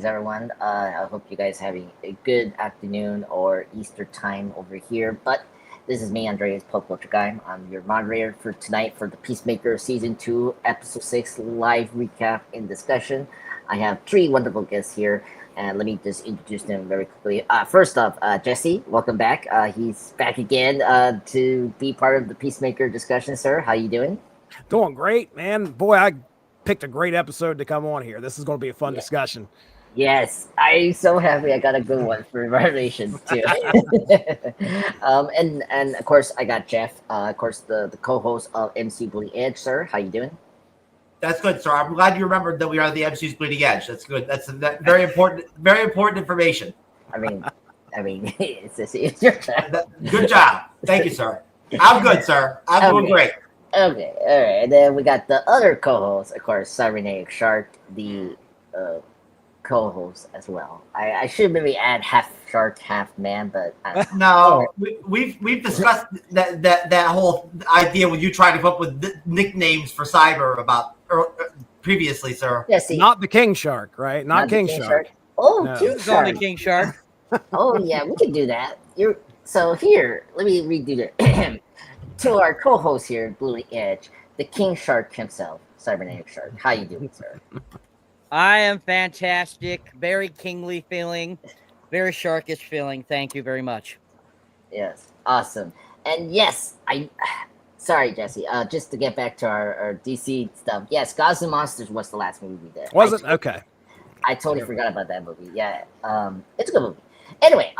Greetings, everyone. I hope you guys having a good afternoon or Easter time over here. But this is me, Andreas Pop Culture Guy. I'm your moderator for tonight for the Peacemaker Season 2, Episode 6 live recap and discussion. I have three wonderful guests here, and let me just introduce them very quickly. First up, Jesse, welcome back. He's back again to be part of the Peacemaker discussion, sir. How you doing? Doing great, man. Boy, I picked a great episode to come on here. This is going to be a fun discussion. Yes, I'm so happy I got a good one for Revelations too. And of course I got Jeff, of course the co-host of MC Bleeding Edge, sir. How you doing? That's good, sir. I'm glad you remembered that we are the MCU'S Bleeding Edge. That's good. That's very important information. I mean, it's your turn. Good job. Thank you, sir. I'm good, sir. I'm doing great. Okay, all right. And then we got the other co-host, of course, Cyberneticshark, the co-host as well. I should maybe add half shark, half man, but no, we've discussed that whole idea when you tried to come up with nicknames for Cyber previously, sir. Yes, not the King Shark, right? Not King Shark. Oh, no. King Shark. Only King Shark. Oh yeah, we can do that. So here, let me redo it. To our co-host here, Bleeding Edge, the King Shark himself, Cyberneticshark. How you doing, sir? I am fantastic. Very kingly feeling. Very sharkish feeling. Thank you very much. Yes, awesome. And yes, sorry, Jesse. Just to get back to our DC stuff. Yes, Gods and Monsters was the last movie we did. Was it? Okay. I totally forgot about that movie. Yeah. It's a good movie. Anyway,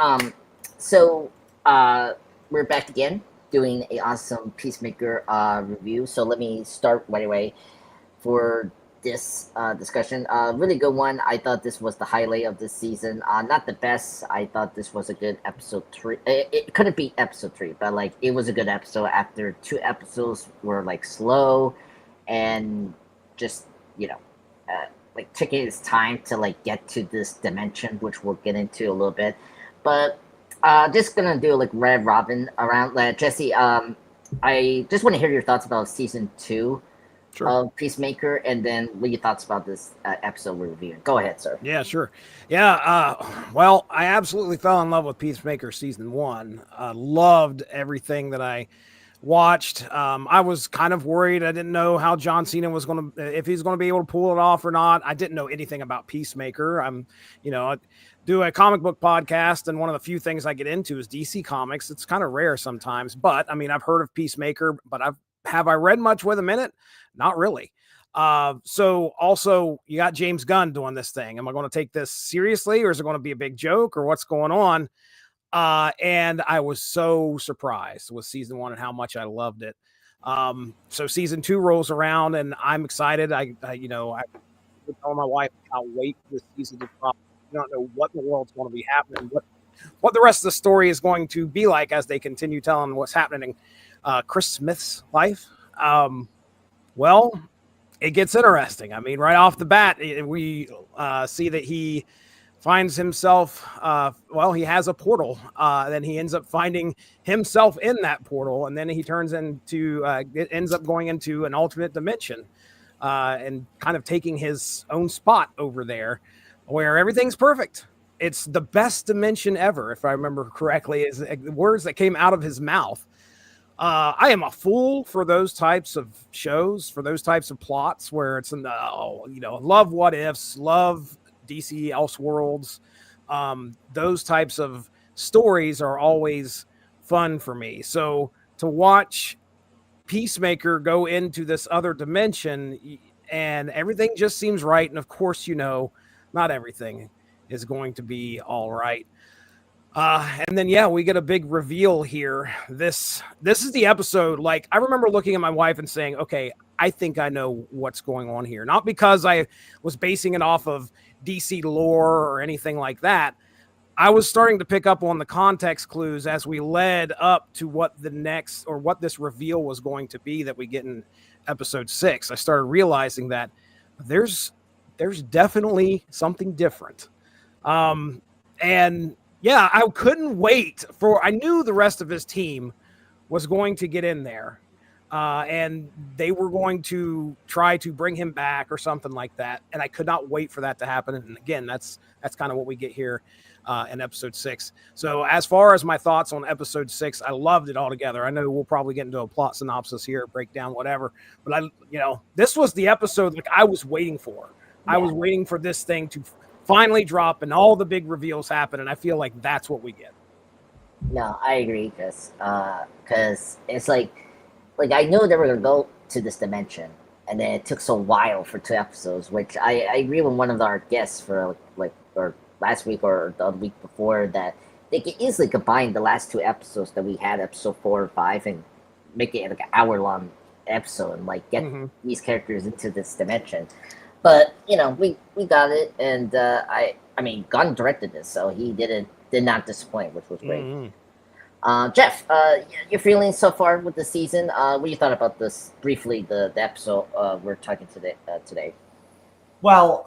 so we're back again doing a awesome Peacemaker review. So let me start right away for this discussion. Really good one. I thought this was the highlight of this season. Not the best. I thought this was a good episode 3. It couldn't be episode 3, but like it was a good episode after 2 episodes were like slow and just, like taking its time to like get to this dimension, which we'll get into a little bit. But just gonna do like Red Robin around. Jesse, I just want to hear your thoughts about season 2 of Peacemaker, and then what your thoughts about this episode we're reviewing. Go ahead, sir. Yeah, sure. Yeah, well, I absolutely fell in love with Peacemaker season 1. Loved everything that I watched. I was kind of worried. I didn't know how John Cena was if he's going to be able to pull it off or not. I didn't know anything about Peacemaker. I do a comic book podcast, and one of the few things I get into is DC Comics. It's kind of rare sometimes, but I mean, I've heard of Peacemaker, but have I read much with him in it? Not really. So also you got James Gunn doing this thing. Am I going to take this seriously, or is it going to be a big joke, or what's going on? And I was so surprised with season 1 and how much I loved it. So season 2 rolls around, and I'm excited. I tell my wife, I'll wait for this season to drop. I don't know what in the world's going to be happening, what the rest of the story is going to be like as they continue telling what's happening in Chris Smith's life. Well, it gets interesting. I mean, right off the bat, we see that he finds himself, he has a portal. Then he ends up finding himself in that portal, and then he ends up going into an alternate dimension and kind of taking his own spot over there where everything's perfect. It's the best dimension ever, if I remember correctly, is the words that came out of his mouth. I am a fool for those types of shows, for those types of plots where it's love what ifs, love DC Elseworlds. Those types of stories are always fun for me. So to watch Peacemaker go into this other dimension and everything just seems right. And of course, not everything is going to be all right. And then, we get a big reveal here. This is the episode. Like, I remember looking at my wife and saying, okay, I think I know what's going on here. Not because I was basing it off of DC lore or anything like that. I was starting to pick up on the context clues as we led up to what this reveal was going to be that we get in episode 6. I started realizing that there's definitely something different. I couldn't wait I knew the rest of his team was going to get in there. and they were going to try to bring him back or something like that. And I could not wait for that to happen. And again, that's kind of what we get here in episode 6. So as far as my thoughts on episode 6, I loved it altogether. I know we'll probably get into a plot synopsis here, breakdown, whatever. But this was the episode like I was waiting for. Yeah. I was waiting for this thing to finally drop and all the big reveals happen. And I feel like that's what we get. No, I agree, because it's like I knew they were gonna go to this dimension, and then it took so while for 2 episodes, which I agree with one of our guests for or last week or the week before, that they could easily combine the last 2 episodes that we had, episode 4 or 5, and make it like an hour-long episode and get these characters into this dimension. But we got it, and I mean, Gunn directed this, so he did not disappoint, which was great. Jeff, your feelings so far with the season? What you thought about this briefly? The episode we're talking today. Well,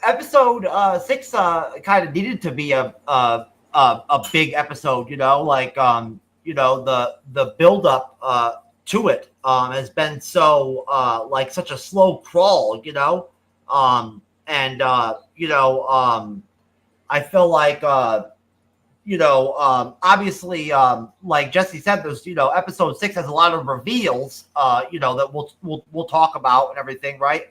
episode 6 kind of needed to be a big episode. The build up to it has been so such a slow crawl. I feel like, obviously, like Jesse said, there's, episode 6 has a lot of reveals, that we'll talk about and everything, right?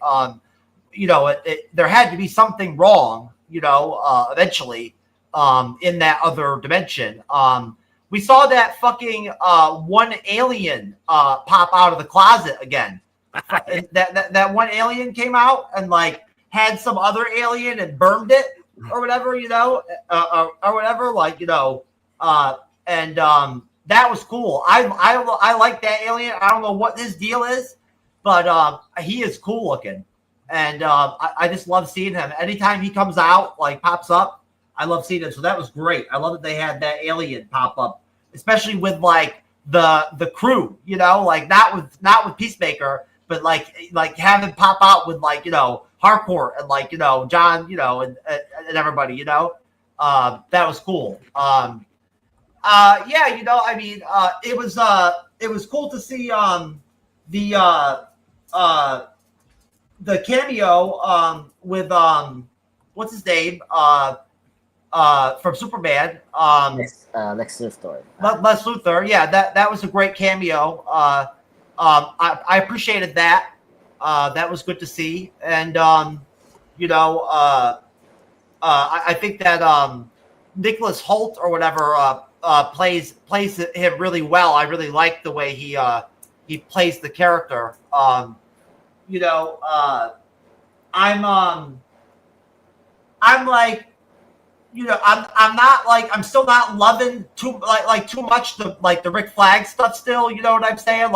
There had to be something wrong, eventually, in that other dimension. We saw that fucking one alien pop out of the closet again. that one alien came out and had some other alien and burned it or whatever, or whatever, that was cool. I like that alien. I don't know what his deal is, but he is cool looking, and I just love seeing him. Anytime he comes out, pops up, I love seeing him. So that was great. I love that they had that alien pop up, especially with the crew, not with Peacemaker, but have him pop out with Hardcore and John, and everybody, that was cool. It was cool to see the cameo with what's his name from Superman, Lex Luthor. Lex Luthor, yeah, that was a great cameo. I appreciated that. That was good to see, and I think that Nicholas Hoult or whatever plays him really well. I really like the way he plays the character. I'm still not loving too much the Rick Flag stuff still. You know what I'm saying?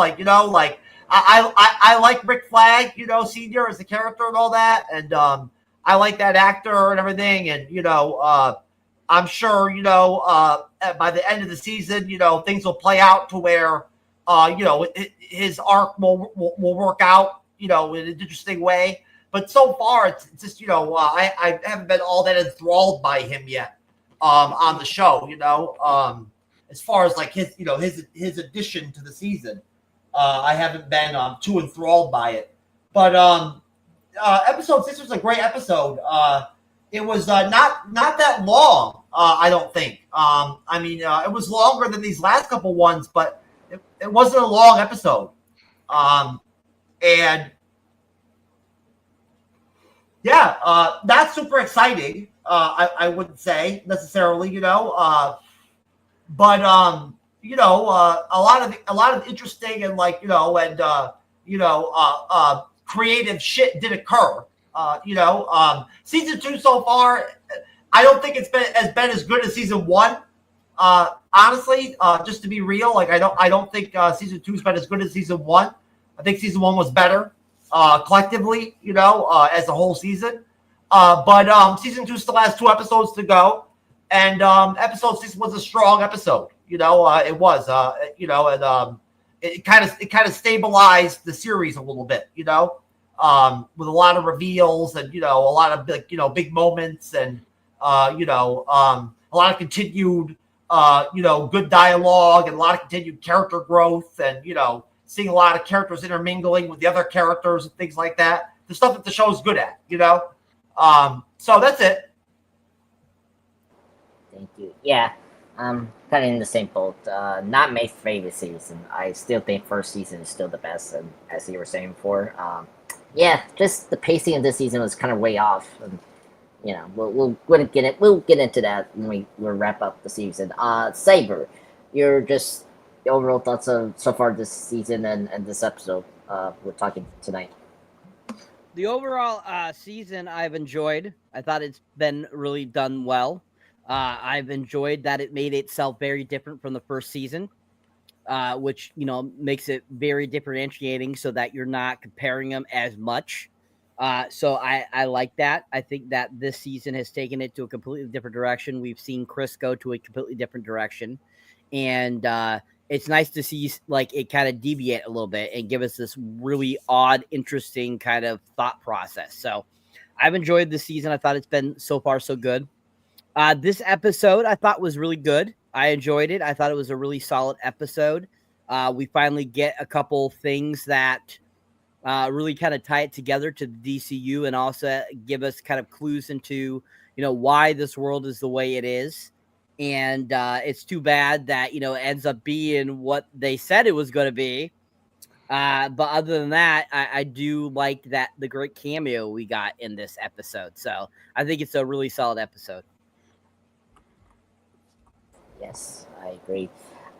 I like Rick Flag, Senior as a character and all that, and I like that actor and everything, and I'm sure by the end of the season, things will play out to where his arc will work out, in an interesting way. But so far, it's just I haven't been all that enthralled by him yet on the show, as far as his addition to the season. I haven't been too enthralled by it, but episode 6 was a great episode. It was not that long, I don't think. It was longer than these last couple ones, but it wasn't a long episode. And yeah, not super exciting. I wouldn't say necessarily, but a lot of interesting and creative shit did occur. Season 2 so far, I don't think it's been as good as season 1. Honestly, just to be real, I don't think season 2's been as good as season 1. I think season 1 was better collectively, as a whole season. But season 2 still has 2 episodes to go, and episode 6 was a strong episode. It was, and it kind of stabilized the series a little bit, with a lot of reveals and a lot of big moments and a lot of continued good dialogue and a lot of continued character growth, and seeing a lot of characters intermingling with the other characters and things like that. The stuff that the show is good at, So that's it. Thank you. Yeah, I'm kind of in the same boat. Not my favorite season. I still think first season is still the best, and as you were saying before, yeah, just the pacing of this season was kind of way off. And, we'll get into that when we'll wrap up the season. Saber, your overall thoughts of so far this season and this episode we're talking tonight. The overall season I've enjoyed. I thought it's been really done well. I've enjoyed that it made itself very different from the first season, which, makes it very differentiating so that you're not comparing them as much. So I like that. I think that this season has taken it to a completely different direction. We've seen Chris go to a completely different direction. And it's nice to see like it kind of deviate a little bit and give us this really odd, interesting kind of thought process. So I've enjoyed the season. I thought it's been so far so good. This episode I thought was really good. I enjoyed it. I thought it was a really solid episode. We finally get a couple things that really kind of tie it together to the DCU and also give us kind of clues into, why this world is the way it is. And it's too bad that, it ends up being what they said it was going to be. But other than that, I do like that the great cameo we got in this episode. So I think it's a really solid episode. Yes, I agree.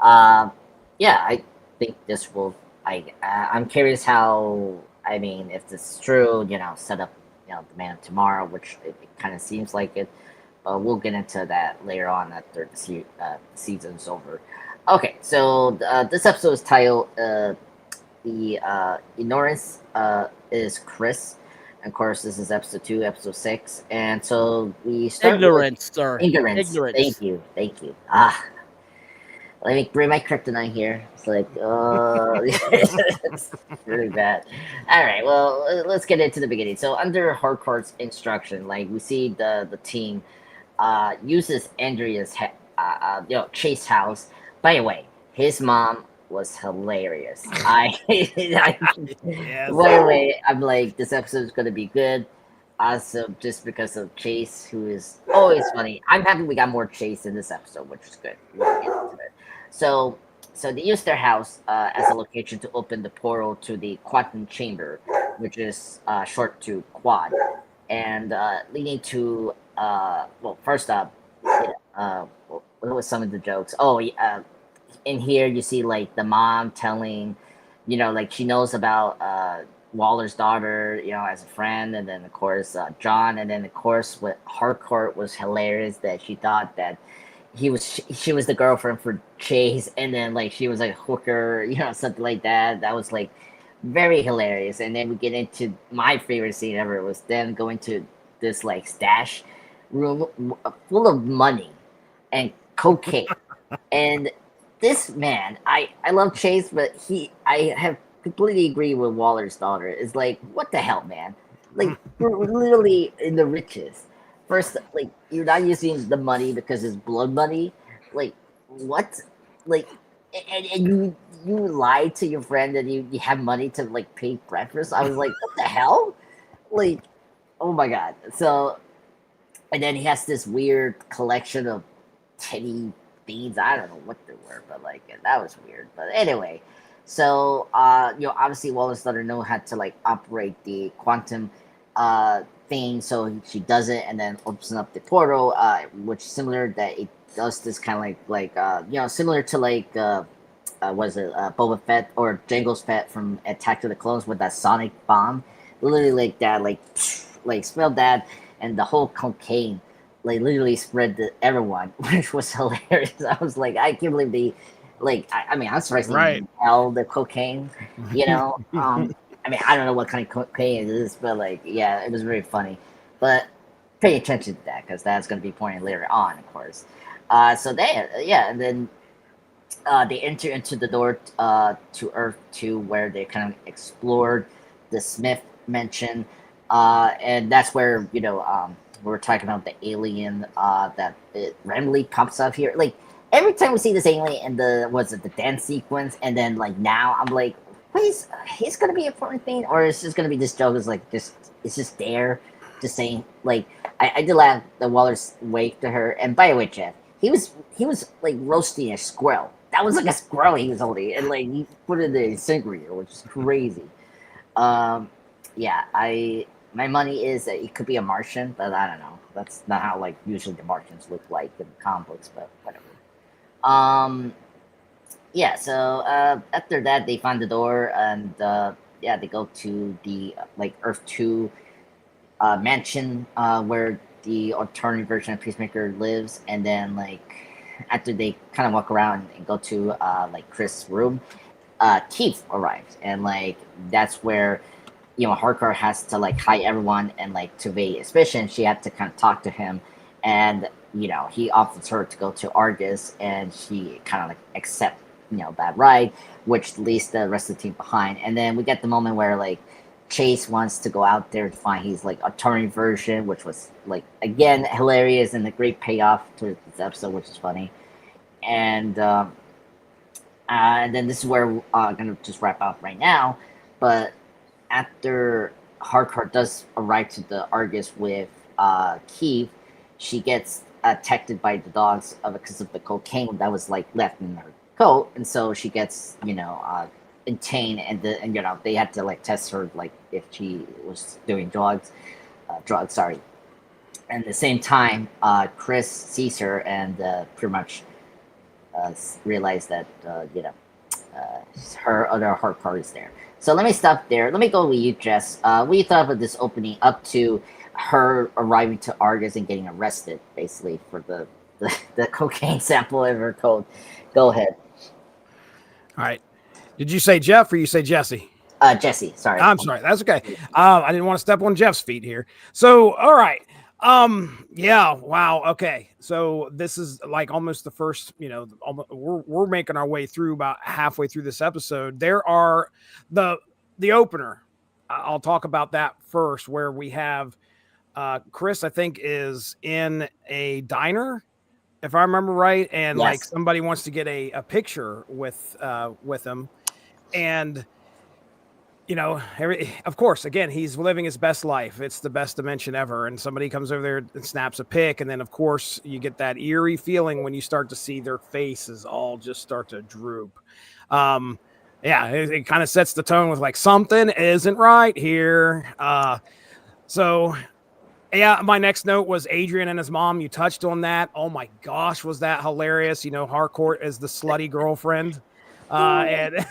Yeah, I think this will. I'm curious how. I mean, if this is true, set up, the Man of Tomorrow, which it kind of seems like it. We'll get into that later on after the season's over. Okay, so this episode is titled "The Ignorance is Chris." And of course, this is episode 2, episode 6, and so we start. Ignorance, sir. Ignorance. Thank you. Let me bring my kryptonite here. It's like, it's really bad. All right, well, let's get into the beginning. So under Harcourt's instruction, like we see the team uses Andrea's Chase house. By the way, his mom was hilarious. Yes. By the way, I'm like, this episode is going to be good. Also, just because of Chase, who is always funny. I'm happy we got more Chase in this episode, which is good. We'll get into it. So they use their house as a location to open the portal to the quantum chamber, which is short to quad, and leading to first up, what was some of the jokes? In here you see like the mom telling, like she knows about Waller's daughter, as a friend, and then of course John, and then of course what Harcourt was hilarious that she thought that she was the girlfriend for Chase, and then like she was like a hooker, something like that. That was like very hilarious. And then we get into my favorite scene ever, was them going to this like stash room full of money and cocaine. And this man, I love Chase, but I have completely agree with Waller's daughter. Is like, what the hell, man? Like, we're literally in the riches. First, like, you're not using the money because it's blood money. Like, what? Like, and you lied to your friend that you have money to like pay breakfast. I was like, what the hell? Like, oh my god. So, and then he has this weird collection of teddy beans. I don't know what they were, but like that was weird. But anyway, so obviously Wallace let her know how to like operate the quantum thing, so she does it and then opens up the portal, which is similar that it does this kind of like similar to like was it Boba Fett or Jango's Fett from Attack of the Clones with that sonic bomb, literally like that, like smelled that, and the whole cocaine like literally spread to everyone, which was hilarious. I was like, I can't believe they I mean, I'm surprised they held the cocaine, I mean, I don't know what kind of cocaine it is, but like, yeah, it was very funny. But pay attention to that because that's going to be pointed later on, of course. So and then they enter into the door to Earth 2, where they kind of explored the Smith mansion, and that's where we're talking about the alien that it randomly pops up here. Like, every time we see this alien in the dance sequence, and then like now I'm like, wait, he's gonna be an important thing, or it's just gonna be this joke is like it's just there, just saying like I did laugh the Waller's wake to her, and by the way, Jeff, he was like roasting a squirrel. That was like a squirrel he was holding, and like he put it in the incinerator, which is crazy. Yeah, my money is that it could be a Martian, but I don't know. That's not how like usually the Martians look like in comic books, but whatever. Yeah, so after that they find the door, and yeah, they go to the like Earth 2 mansion where the alternate version of Peacemaker lives, and then like after they kind of walk around and go to like Chris' room, Keith arrives, and like that's where Hardcore has to like hide everyone, and like to evade suspicion, she had to kind of talk to him, and he offers her to go to Argus, and she kind of like accepts that ride, which leaves the rest of the team behind. And then we get the moment where like Chase wants to go out there to find his like alternate version, which was like again hilarious and a great payoff to this episode, which is funny. And then this is where I'm gonna just wrap up right now, but after Hardcore does arrive to the Argus with Keith, she gets attacked by the dogs because of the cocaine that was like left in her coat, and so she gets intained, and they had to like test her like if she was doing drugs. And at the same time, Chris sees her and pretty much realized that her other Hardcore is there. So let me stop there. Let me go with you, Jess. What do you thought of this opening up to her arriving to Argus and getting arrested, basically, for the cocaine sample in her coat? Go ahead. All right. Did you say Jeff or you say Jesse? Jesse, sorry. I'm sorry. That's okay. I didn't want to step on Jeff's feet here. So, all right. Yeah. Wow. Okay. So this is like almost the first, we're making our way through about halfway through this episode. There are the opener. I'll talk about that first, where we have, Chris, I think, is in a diner, if I remember right. And yes, like somebody wants to get a picture with him, and of course, again, he's living his best life. It's the best dimension ever. And somebody comes over there and snaps a pic. And then, of course, you get that eerie feeling when you start to see their faces all just start to droop. Yeah, it kind of sets the tone with like something isn't right here. So, yeah, my next note was Adrian and his mom. You touched on that. Oh, my gosh, was that hilarious? Harcourt is the slutty girlfriend. And...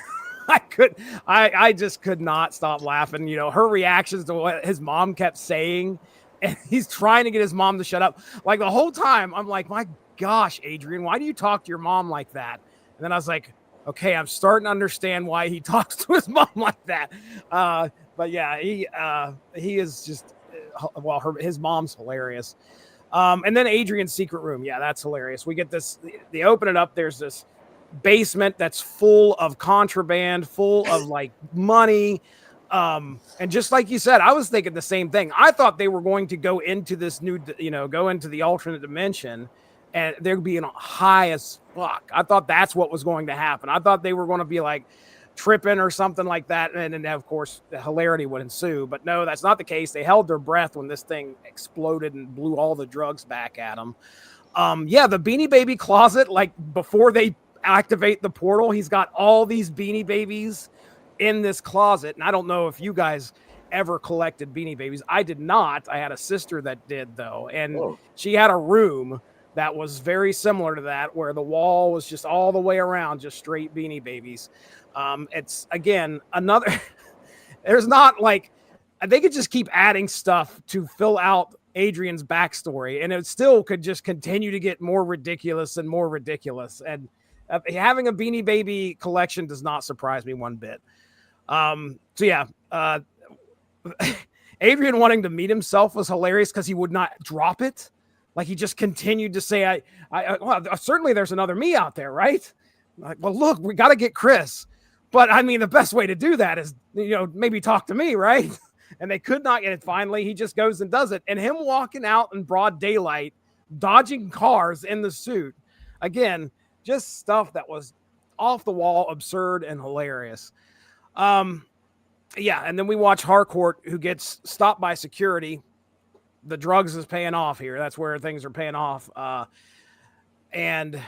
I just could not stop laughing. Her reactions to what his mom kept saying, and he's trying to get his mom to shut up. Like the whole time, I'm like, my gosh, Adrian, why do you talk to your mom like that? And then I was like, okay, I'm starting to understand why he talks to his mom like that. But yeah, he is just, his mom's hilarious. And then Adrian's secret room. Yeah, that's hilarious. We get this, they open it up. There's this basement that's full of contraband, full of like money, and just like you said, I was thinking the same thing. I thought they were going to go into this new, go into the alternate dimension, and they're being high as fuck. I thought that's what was going to happen. I thought they were going to be like tripping or something like that, and then of course the hilarity would ensue. But no, that's not the case. They held their breath when this thing exploded and blew all the drugs back at them. Yeah, the Beanie Baby closet, like before they activate the portal, he's got all these Beanie Babies in this closet. And I don't know if you guys ever collected Beanie Babies. I did not. I had a sister that did, though, and she had a room that was very similar to that, where the wall was just all the way around just straight Beanie Babies. It's again another there's not like, they could just keep adding stuff to fill out Adrian's backstory, and it still could just continue to get more ridiculous and more ridiculous. And having a Beanie Baby collection does not surprise me one bit. So yeah, Adrian wanting to meet himself was hilarious because he would not drop it. Like he just continued to say, well, certainly there's another me out there, right? Like, well, look, we got to get Chris. But I mean, the best way to do that is, maybe talk to me, right? And they could not get it. Finally, he just goes and does it. And him walking out in broad daylight, dodging cars in the suit. Again, just stuff that was off the wall, absurd, and hilarious. Yeah, and then we watch Harcourt, who gets stopped by security. The drugs is paying off here. That's where things are paying off. And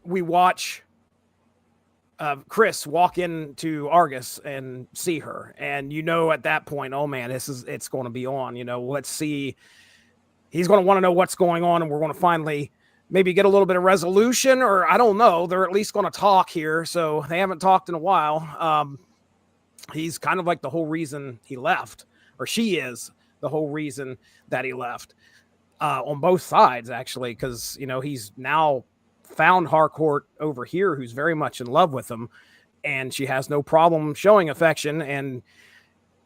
we watch Chris walk into Argus and see her. And at that point, oh man, it's going to be on. Let's see. He's going to want to know what's going on, and we're going to finally maybe get a little bit of resolution, or I don't know. They're at least going to talk here. So they haven't talked in a while. He's kind of like the whole reason he left, or she is the whole reason that he left, on both sides, actually, because, he's now found Harcourt over here who's very much in love with him, and she has no problem showing affection. And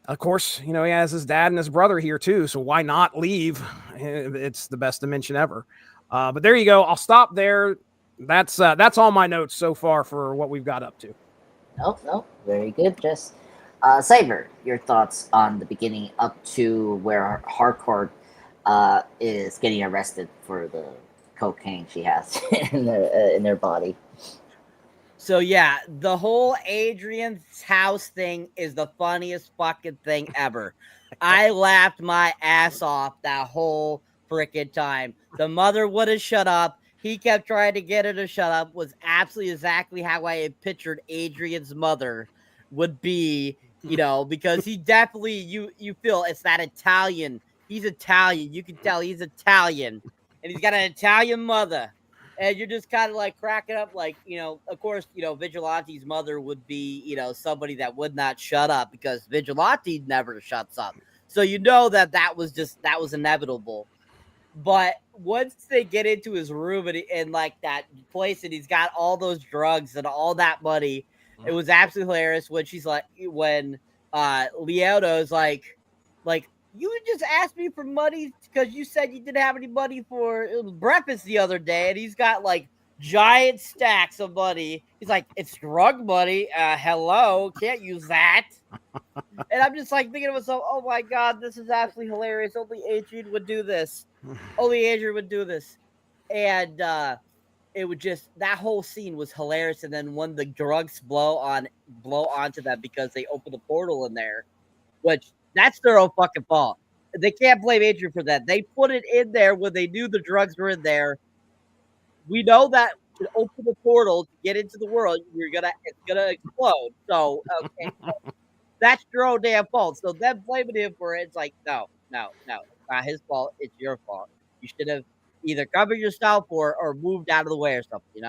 of course, he has his dad and his brother here too, so why not leave? It's the best dimension ever. But there you go. I'll stop there. That's all my notes so far for what we've got up to. No, very good. Just Cyber, your thoughts on the beginning up to where Harcourt is getting arrested for the cocaine she has in their body. So yeah, the whole Adrian's house thing is the funniest fucking thing ever. I laughed my ass off that whole freaking time. The mother wouldn't shut up. He kept trying to get her to shut up. Was absolutely exactly how I had pictured Adrian's mother would be, because he definitely, you feel it's that Italian. He's Italian. You can tell he's Italian. And he's got an Italian mother. And you're just kind of like cracking up, like, of course, Vigilante's mother would be, somebody that would not shut up, because Vigilante never shuts up. So that was inevitable. But once they get into his room and like that place, and he's got all those drugs and all that money, it was absolutely hilarious when Leoto's like, you just asked me for money because you said you didn't have any money for breakfast the other day, and he's got like giant stacks of money. He's like, it's drug money. Hello, can't use that. And I'm just like thinking to myself, oh my God, this is absolutely hilarious. Only Adrian would do this. Only Adrian would do this. And it would just, that whole scene was hilarious. And then when the drugs blow onto them because they open the portal in there, which that's their own fucking fault. They can't blame Adrian for that. They put it in there when they knew the drugs were in there. We know that to open the portal to get into the world, it's gonna explode. So okay, that's your own damn fault. So them blaming him for it, it's like no, it's not his fault. It's your fault. You should have either covered yourself or moved out of the way or something,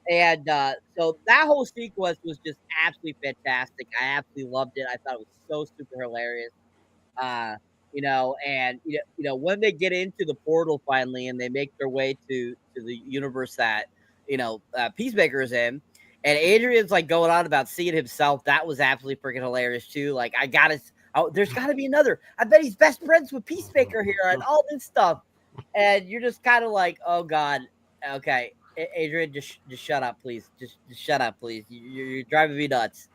And so that whole sequence was just absolutely fantastic. I absolutely loved it. I thought it was so super hilarious. And when they get into the portal finally and they make their way to the universe that Peacemaker is in, and Adrian's like going on about seeing himself, that was absolutely freaking hilarious too. Like, there's got to be another. I bet he's best friends with Peacemaker here and all this stuff, and you're just kind of like, oh God, okay. Adrian, just shut up, please. Just shut up, please. You're driving me nuts.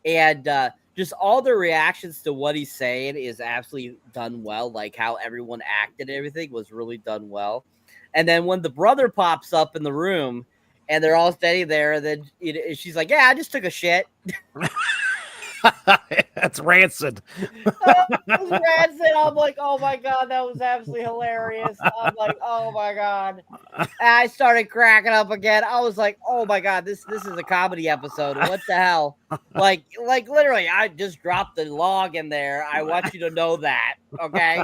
And just all the reactions to what he's saying is absolutely done well. Like how everyone acted and everything was really done well. And then when the brother pops up in the room and they're all standing there, and then she's like, yeah, I just took a shit. That's rancid. It was rancid. I'm like, oh my God, that was absolutely hilarious. I'm like, oh my God. And I started cracking up again. I was like, oh my God, this is a comedy episode. What the hell? Like literally, I just dropped the log in there. I want you to know that. Okay.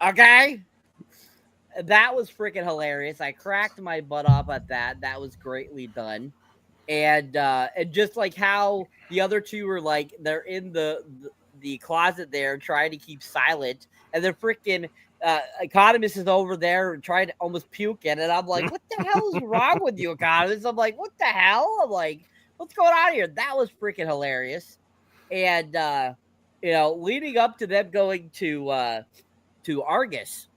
Okay. That was freaking hilarious. I cracked my butt off at that. That was greatly done. And just like how the other two were like, they're in the closet there trying to keep silent, and the freaking Economist is over there trying to almost puke in it. I'm like, what the hell is wrong with you, Economist? I'm like, what the hell? I'm like, what's going on here? That was freaking hilarious. And leading up to them going to Argus,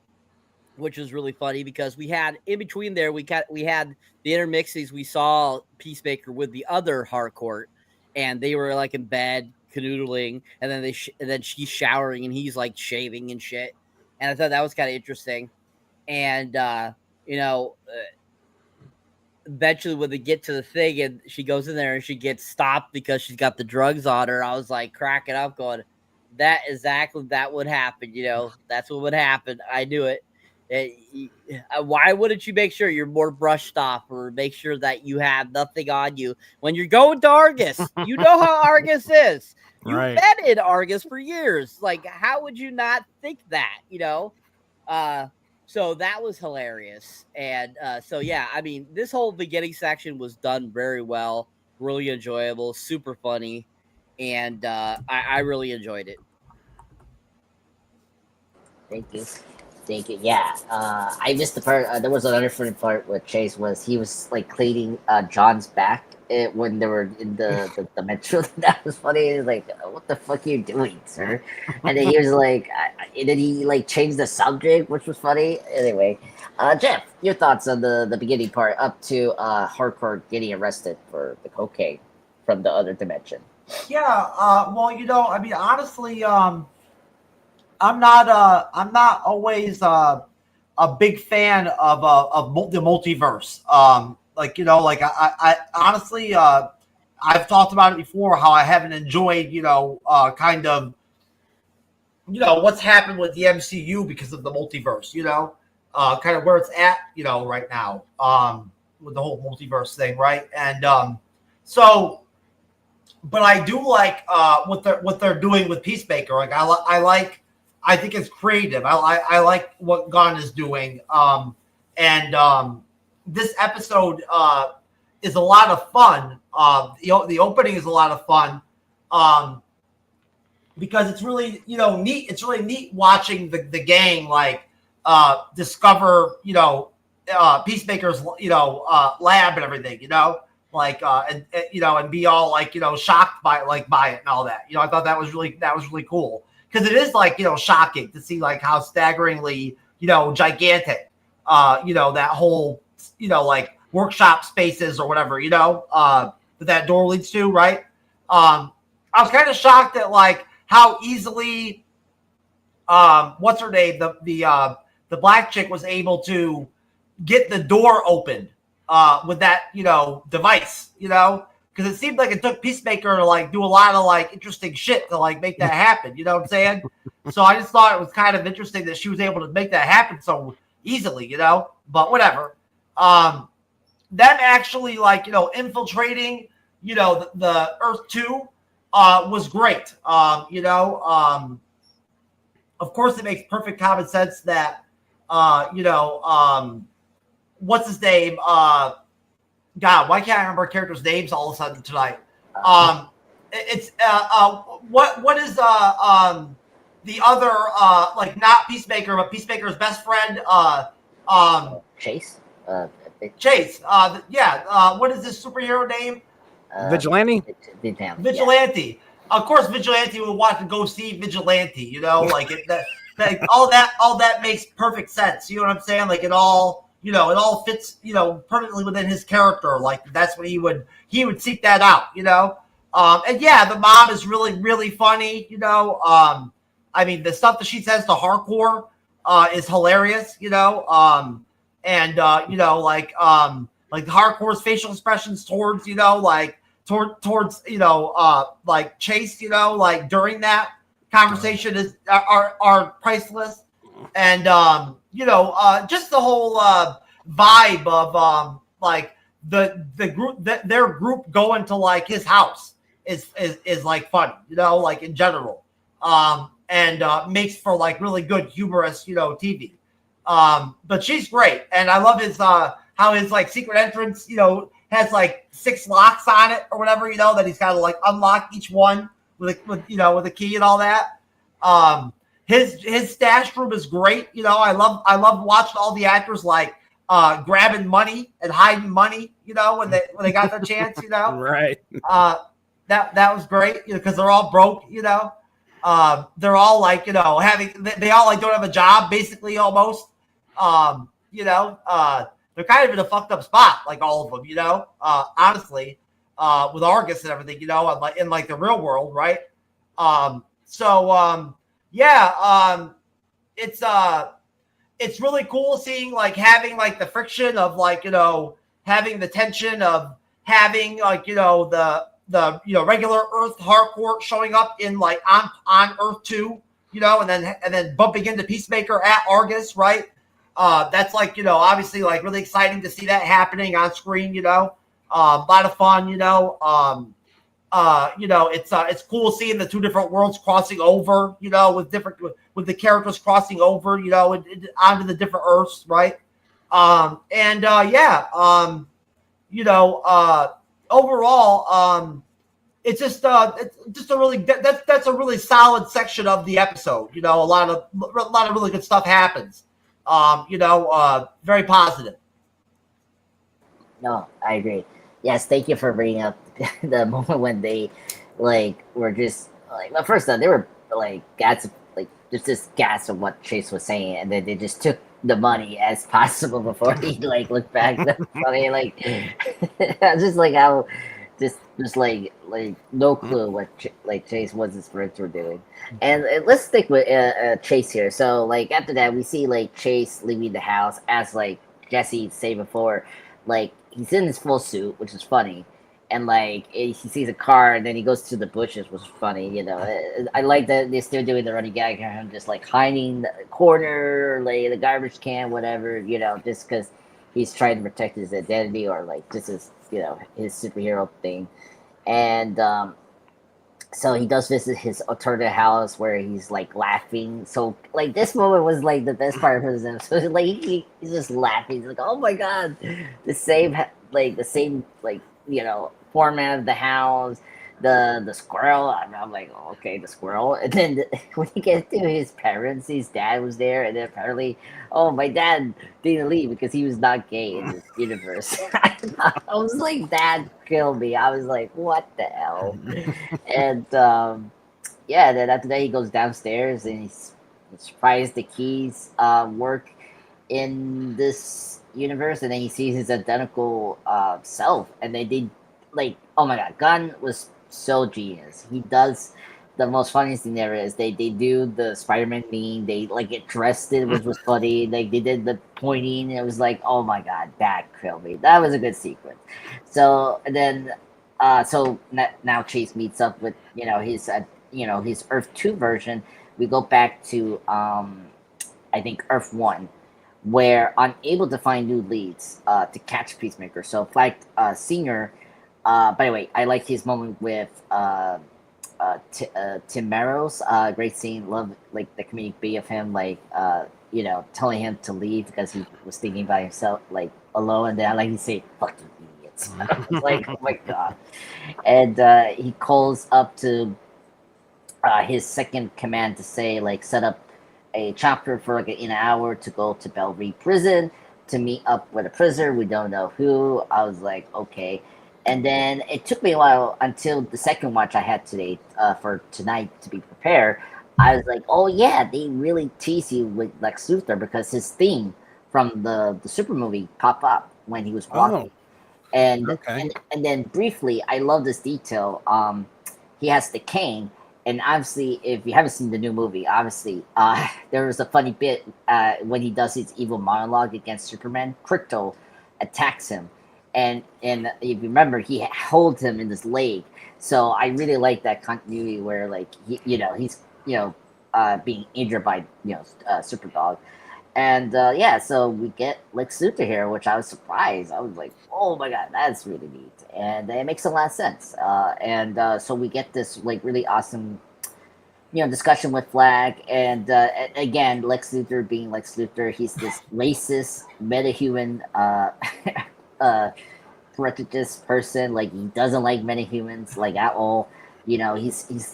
which was really funny because we had in between there, we had the intermixes. We saw Peacemaker with the other Harcourt, and they were like in bed canoodling, and then then she's showering and he's like shaving and shit. And I thought that was kind of interesting. And eventually when they get to the thing and she goes in there and she gets stopped because she's got the drugs on her, I was like cracking up going, that would happen. That's what would happen. I knew it. Why wouldn't you make sure you're more brushed off or make sure that you have nothing on you when you're going to Argus? You know how Argus is. You've Right. been in Argus for years. Like, how would you not think that, So that was hilarious. And so, yeah, I mean, this whole beginning section was done very well, really enjoyable, super funny. And I really enjoyed it. Thank you. Yeah, I missed the part. There was another funny part with Chase was he was like cleaning John's back when they were in the metro. That was funny. He was like, "What the fuck are you doing, sir?" And then he was like, and then he like changed the subject, which was funny. Anyway, Jeff, your thoughts on the beginning part up to Hardcore getting arrested for the cocaine from the other dimension? Yeah. Well, I mean, honestly, I'm not always a big fan of the multiverse. I honestly, I've talked about it before how I haven't enjoyed, kind of, what's happened with the MCU because of the multiverse, kind of where it's at, right now, with the whole multiverse thing, right? And but I do like what they're doing with Peacemaker. Like I think it's creative. I like what Gunn is doing. This episode is a lot of fun. The opening is a lot of fun because it's really neat. It's really neat watching the gang discover Peacemaker's lab and everything. And be all shocked by it and all that. I thought that was really cool. Because it is shocking to see how staggeringly gigantic that whole workshop spaces or whatever that door leads to, right? I was kind of shocked at how easily what's her name, the black chick was able to get the door opened with that device, because it seemed like it took Peacemaker to do a lot of interesting shit to make that happen. You know what I'm saying? So I just thought it was kind of interesting that she was able to make that happen so easily, but whatever. Them actually infiltrating, the Earth 2 was great. Of course it makes perfect common sense that, what's his name? God, why can't I remember characters' names all of a sudden tonight? It's what is the other not Peacemaker but Peacemaker's best friend? Chase. Chase. What is this superhero name? Vigilante. Vigilante. Yeah. Of course, Vigilante would want to go see Vigilante. All that makes perfect sense. You know what I'm saying? It all. It all fits, perfectly within his character. That's what he would seek that out, and yeah, the mom is really, really funny, I mean, the stuff that she says to Hardcore, is hilarious, Hardcore's facial expressions towards, towards, Chase, during that conversation are priceless. And, just the whole vibe of the group, their group going to his house is funny, in general, and makes for really good humorous TV. But she's great, and I love his how his secret entrance has 6 locks on it or whatever, that he's got to unlock each one with a key and all that. His stash room is great. I love watching all the actors grabbing money and hiding money, when they got the chance, Right. That was great, because they're all broke, they're all having, they all don't have a job basically almost. They're kind of in a fucked up spot, all of them, honestly, with Argus and everything, in the real world, right? It's really cool seeing having the friction of having the tension of having like the regular Earth Harcourt showing up in like on Earth 2, and then bumping into Peacemaker at Argus, right? That's like obviously like really exciting to see that happening on screen. A lot of fun. It's cool seeing the two different worlds crossing over. With the characters crossing over. Onto the different Earths, right? Overall, it's just a really that's a really solid section of the episode. A lot of really good stuff happens. Very positive. No, I agree. Yes, thank you for bringing up the moment when they were just well, first they were gas just gas of what Chase was saying, and then they just took the money as possible before he looked back. That's funny. Just how just no clue what Chase was his friends were doing. And let's stick with Chase here. So after that, we see Chase leaving the house as Jesse said before, he's in his full suit, which is funny. And he sees a car, and then he goes to the bushes, which is funny. I like that they're still doing the running gag of him just hiding the corner, the garbage can, whatever. Just because he's trying to protect his identity, or this is his superhero thing. And so he does visit his alternative house where he's laughing. So this moment was the best part of his episode. He's just laughing. He's oh my god, the same format of the house, the squirrel. I'm like, oh, okay, the squirrel. And then when he gets to his parents, his dad was there, and then apparently, oh, my dad didn't leave because he was not gay in this universe. I was like, Dad killed me. I was like, what the hell? And then after that, he goes downstairs and he's surprised the keys work in this universe, and then he sees his identical self, and they did oh my god, Gunn was so genius. He does the most funniest thing there is. They do the Spider-Man meme. They get dressed in, which was funny. They did the pointing. And it was oh my god, that killed me. That was a good sequence. So and then now Chase meets up with his Earth 2 version. We go back to I think Earth 1, where unable to find new leads to catch Peacemaker. So Flag Senior. By the way, I like his moment with Tim Merrill's great scene. Love the comedic beat of him, telling him to leave because he was thinking by himself, alone. And then I like to say, "Fucking idiots!" I was oh my god. And he calls up to his second command to say, set up a chopper for an hour to go to Bellevue Prison to meet up with a prisoner. We don't know who. I was like, okay. And then it took me a while until the second watch I had today for tonight to be prepared. I was like, oh yeah, they really tease you with Lex Luthor because his theme from the Super movie popped up when he was walking. And then briefly, I love this detail. He has the cane, and obviously, if you haven't seen the new movie, obviously, there was a funny bit when he does his evil monologue against Superman. Crypto attacks him. And if you remember, he holds him in his leg. So I really like that continuity where he's being injured by Superdog, and so we get Lex Luthor here, which I was surprised. I was like, oh my god, that's really neat, and it makes a lot of sense. So we get this really awesome discussion with Flag, and again, Lex Luthor being Lex Luthor, he's this racist metahuman prejudiced person. He doesn't like metahumans at all. He's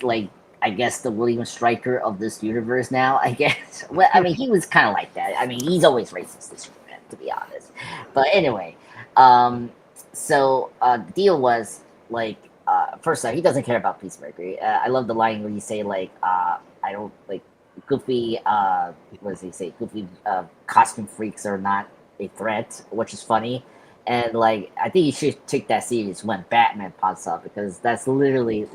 I guess the William Stryker of this universe now, I guess. Well, I mean, he was kind of like that. I mean, he's always racist, this Superman, to be honest. But anyway, so the deal was first off, he doesn't care about Peacemaker. I love the line where you say I don't goofy. What does he say? Goofy costume freaks are not a threat, which is funny. And I think you should take that serious when Batman pops up, because that's literally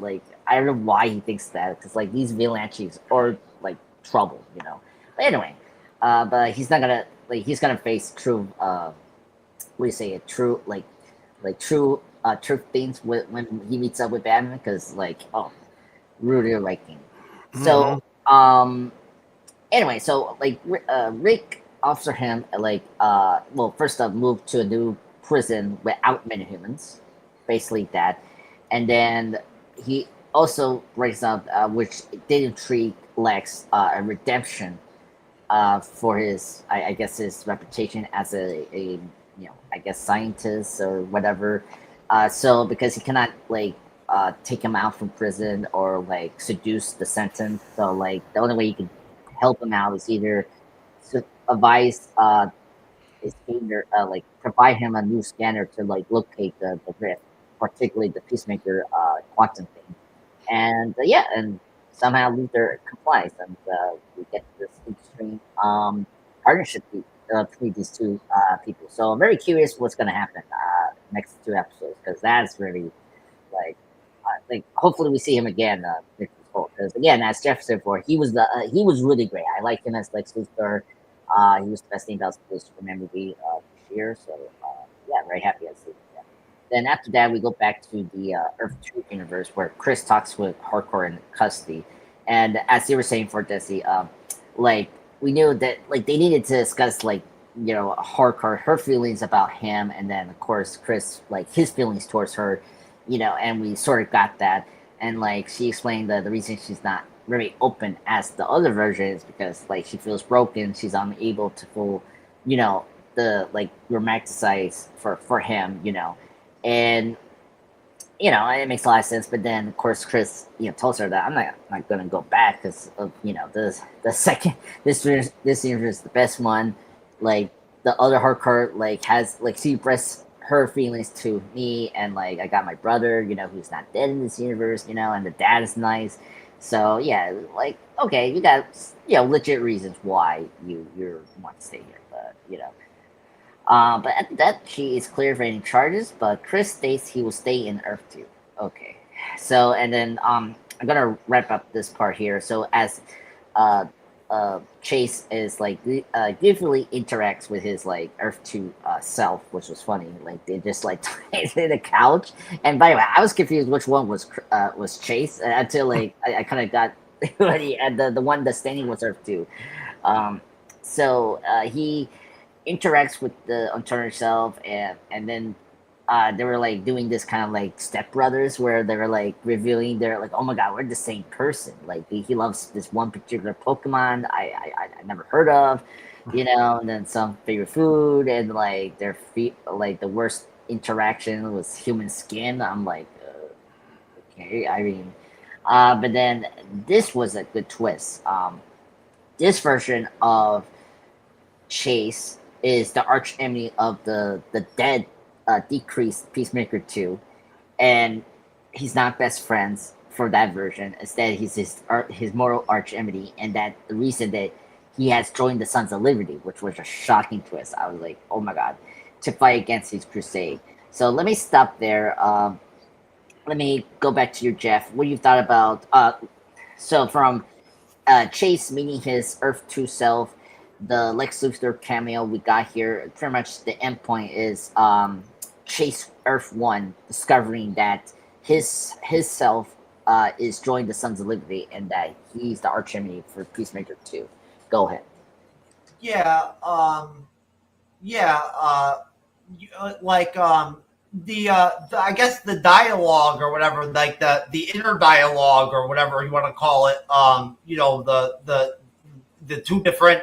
I don't know why he thinks that, because these vigilantes are trouble, But anyway, but he's not gonna he's gonna face true what do you say, a true like true things when he meets up with Batman, because like, oh, really liking. So anyway, so like Rick offer him like well, first up, move to a new prison without many humans, basically that, and then he also brings up which did intrigue Lex, a redemption for his I guess his reputation as a I guess scientist or whatever. So because he cannot like take him out from prison or like seduce the sentence, so like the only way you can help him out is either advise his scanner, like provide him a new scanner to like locate the rift, particularly the Peacemaker quantum thing, and yeah, and somehow Luther complies, and we get this extreme partnership between these two people. So I'm very curious what's going to happen next two episodes, because that's really like hopefully we see him again because again, as Jeff said before, he was really great. I like him as Lex Luthor. He was the best thing that was supposed to remember me this year. So yeah, very happy I see him. Then after that, we go back to the Earth 2 universe where Chris talks with Hardcore in custody. And as you were saying for Desi, like we knew that like they needed to discuss like Hardcore, her feelings about him, and then of course Chris like his feelings towards her, and we sort of got that. And like she explained the reason she's not very open as the other version is because like she feels broken, she's unable to full, the like romanticize for him, and it makes a lot of sense. But then of course Chris tells her that I'm not gonna go back because of the second this universe is the best one. Like the other hardcore like has like she expressed her feelings to me, and like I got my brother who's not dead in this universe, and the dad is nice. So yeah, like okay, you got legit reasons why you want to stay here, but but after that, she is cleared for any charges, but Chris states he will stay in Earth 2. Okay. So, and then I'm going to wrap up this part here. So, as Chase is like beautifully interacts with his like Earth 2 self, which was funny. Like they just like in the couch. And by the way, I was confused which one was Chase until like I kind of got the one that's standing was Earth 2. So he interacts with the alternate self, and then they were like doing this kind of like stepbrothers where they were like revealing they're like, oh my god, we're the same person. Like he loves this one particular Pokemon I never heard of, and then some favorite food, and like their feet like the worst interaction was human skin. I'm like, okay, I mean, but then this was a good twist. This version of Chase is the arch enemy of the dead decreased Peacemaker 2, and he's not best friends for that version. Instead, he's his moral arch enemy, and that the reason that he has joined the Sons of Liberty, which was a shocking twist. I was like, oh my god, to fight against his crusade. So let me stop there. Let me go back to your Jeff. What you thought about so from Chase meeting his Earth 2 self, the Lex Luthor cameo we got here, pretty much the end point is Chase Earth 1 discovering that his self is joined the Sons of Liberty, and that he's the arch enemy for Peacemaker 2. Go ahead. Yeah, like the I guess the dialogue or whatever, like the inner dialogue or whatever you want to call it, the two different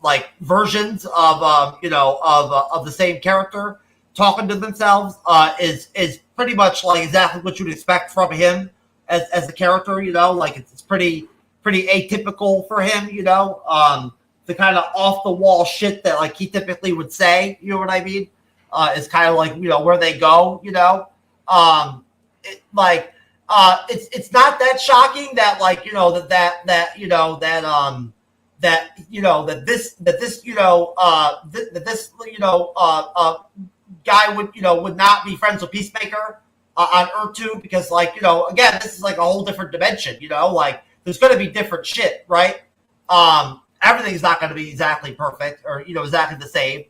like versions of of the same character talking to themselves is pretty much like exactly what you'd expect from him as a character. Like it's pretty atypical for him. The kind of off the wall shit that like he typically would say. You know what I mean? Is kind of like where they go. It's not that shocking that like guy would not be friends with Peacemaker on Earth 2, because like again, this is like a whole different dimension. Like there's going to be different shit, right? Everything's not going to be exactly perfect or exactly the same.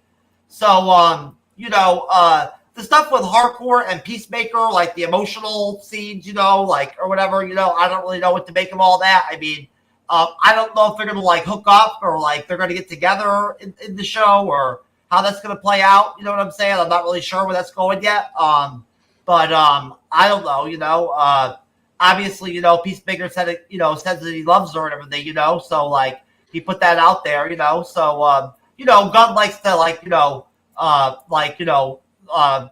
So the stuff with Hardcore and Peacemaker, like the emotional scenes, like or whatever, I don't really know what to make of all that. I mean, I don't know if they're gonna like hook up or like they're gonna get together in the show or how that's gonna play out. You know what I'm saying? I'm not really sure where that's going yet. But I don't know. Obviously, Peacemaker said it, says that he loves her and everything, so like he put that out there, so Gunn likes to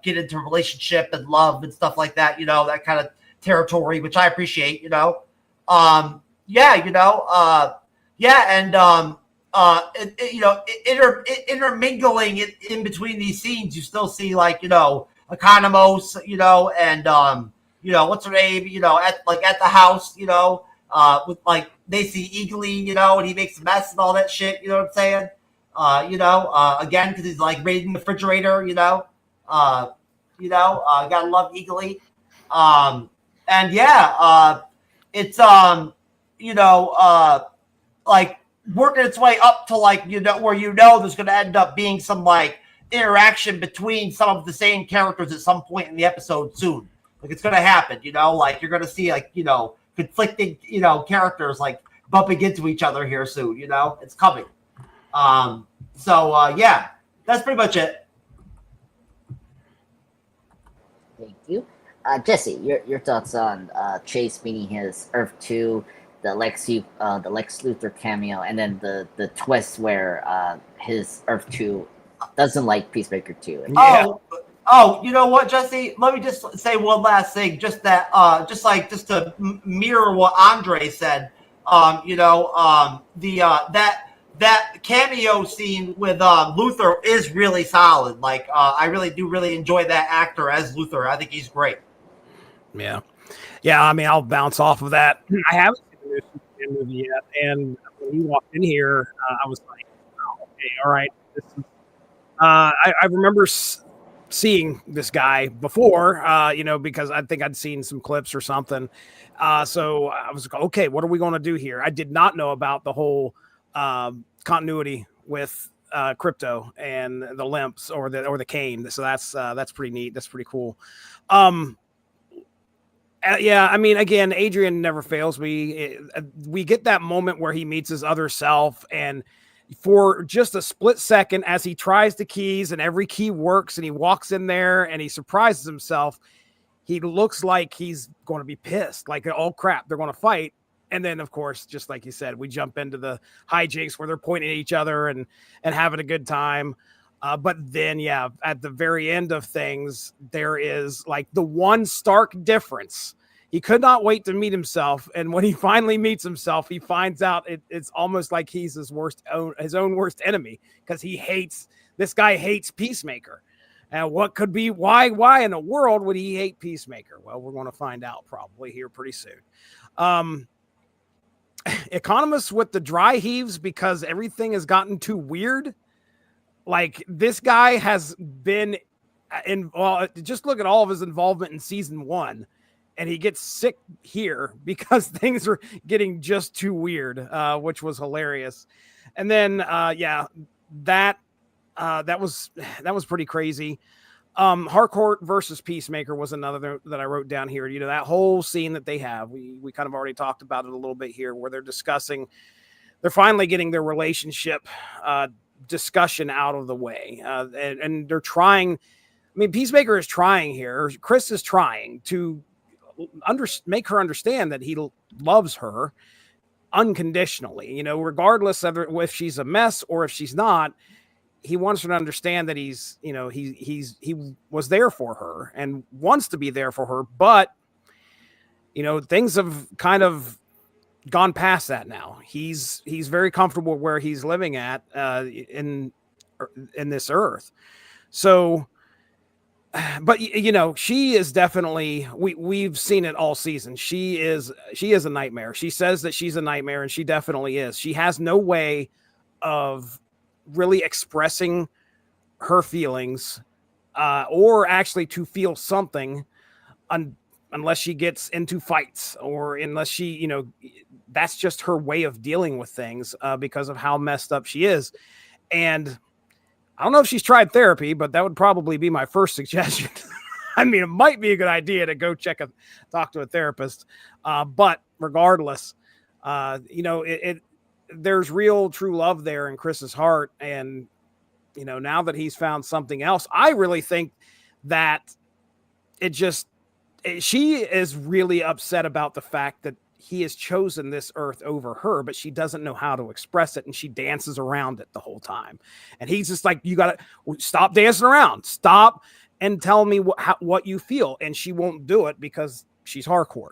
get into a relationship and love and stuff like that, that kind of territory, which I appreciate, intermingling it in between these scenes, you still see Economos, and what's her name, at the house, with like they see Eagly, and he makes a mess and all that shit, you know what I'm saying? Again, because he's like raiding the refrigerator, gotta love Eagly. It's like working its way up to like where there's gonna end up being some like interaction between some of the same characters at some point in the episode soon. Like it's gonna happen, like you're gonna see like conflicting characters like bumping into each other here soon. It's coming. That's pretty much it. Thank you. Jesse, your thoughts on Chase meeting his Earth 2, the Lex Luthor cameo, and then the twist where his Earth 2 doesn't like Peacemaker 2. Yeah. Oh, you know what, Jesse? Let me just say one last thing. Just that, just to mirror what Andre said. That cameo scene with Luthor is really solid. Like, I really enjoy that actor as Luthor. I think he's great. Yeah. I mean, I'll bounce off of that. I haven't seen the new Superman movie yet, and when you walked in here, I was like, oh, okay, all right. This is, I remember seeing this guy before, because I think I'd seen some clips or something. So I was like, okay, what are we going to do here? I did not know about the whole continuity with Crypto and the limps or the cane. So that's pretty neat. That's pretty cool. I mean, again, Adrian never fails me. We get that moment where he meets his other self, and for just a split second, as he tries the keys and every key works and he walks in there and he surprises himself, he looks like he's going to be pissed. Like, oh crap, they're going to fight. And then, of course, just like you said, we jump into the hijinks where they're pointing at each other and having a good time. But then, at the very end of things, there is like the one stark difference. He could not wait to meet himself. And when he finally meets himself, he finds out it's almost like he's his own worst enemy, because this guy hates Peacemaker. And what could be, why in the world would he hate Peacemaker? Well, we're going to find out probably here pretty soon. Economists with the dry heaves because everything has gotten too weird. Like, this guy has been just look at all of his involvement in season 1, and he gets sick here because things are getting just too weird, which was hilarious. And then, that was pretty crazy. Harcourt versus Peacemaker was another that I wrote down here. That whole scene that they have, we kind of already talked about it a little bit here, where they're finally getting their relationship discussion out of the way. And they're trying, I mean, Peacemaker is trying here. Chris is trying to make her understand that he loves her unconditionally, regardless of if she's a mess or if she's not. He wants her to understand that he was there for her and wants to be there for her, but things have kind of gone past that now. He's very comfortable where he's living at in this earth. So, but she is definitely, we've seen it all season. She is a nightmare. She says that she's a nightmare, and she definitely is. She has no way of really expressing her feelings or actually to feel something unless she gets into fights, or unless she, that's just her way of dealing with things because of how messed up she is. And I don't know if she's tried therapy, but that would probably be my first suggestion. I mean, it might be a good idea to go talk to a therapist. But regardless, there's real true love there in Chris's heart. And, now that he's found something else, I really think that she is really upset about the fact that he has chosen this earth over her, but she doesn't know how to express it. And she dances around it the whole time. And he's just like, you got to stop dancing around, stop and tell me what you feel. And she won't do it because she's hardcore.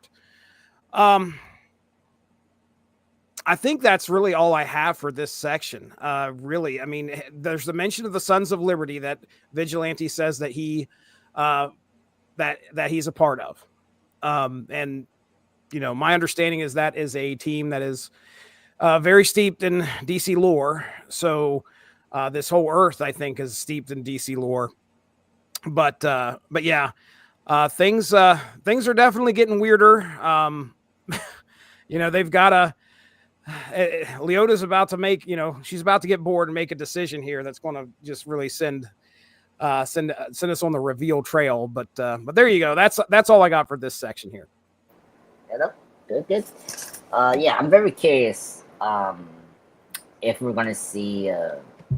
I think that's really all I have for this section. Really, I mean, there's the mention of the Sons of Liberty that Vigilante says that that he's a part of. And, my understanding is that is a team that is very steeped in DC lore. So this whole Earth, I think, is steeped in DC lore. But yeah, things are definitely getting weirder. They've got Leota's about to make, she's about to get bored and make a decision here that's going to just really send us on the reveal trail. But there you go. That's all I got for this section here. Good. Yeah, I'm very curious if we're gonna see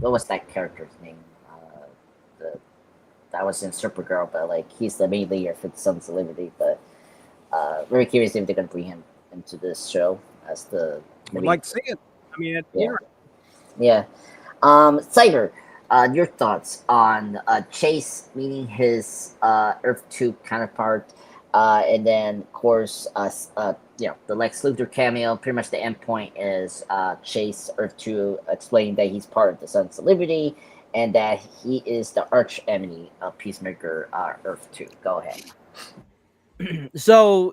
what was that character's name? That was in Supergirl, but like he's the main leader for the Sons of Liberty. But very curious if they're gonna bring him into this show as the. I'd like to see it. I mean, yeah. Cyber, your thoughts on Chase meeting his Earth 2 counterpart, and then of course, the Lex Luthor cameo. Pretty much the end point is Chase Earth 2 explaining that he's part of the Sons of Liberty, and that he is the arch enemy of Peacemaker Earth 2. Go ahead. So,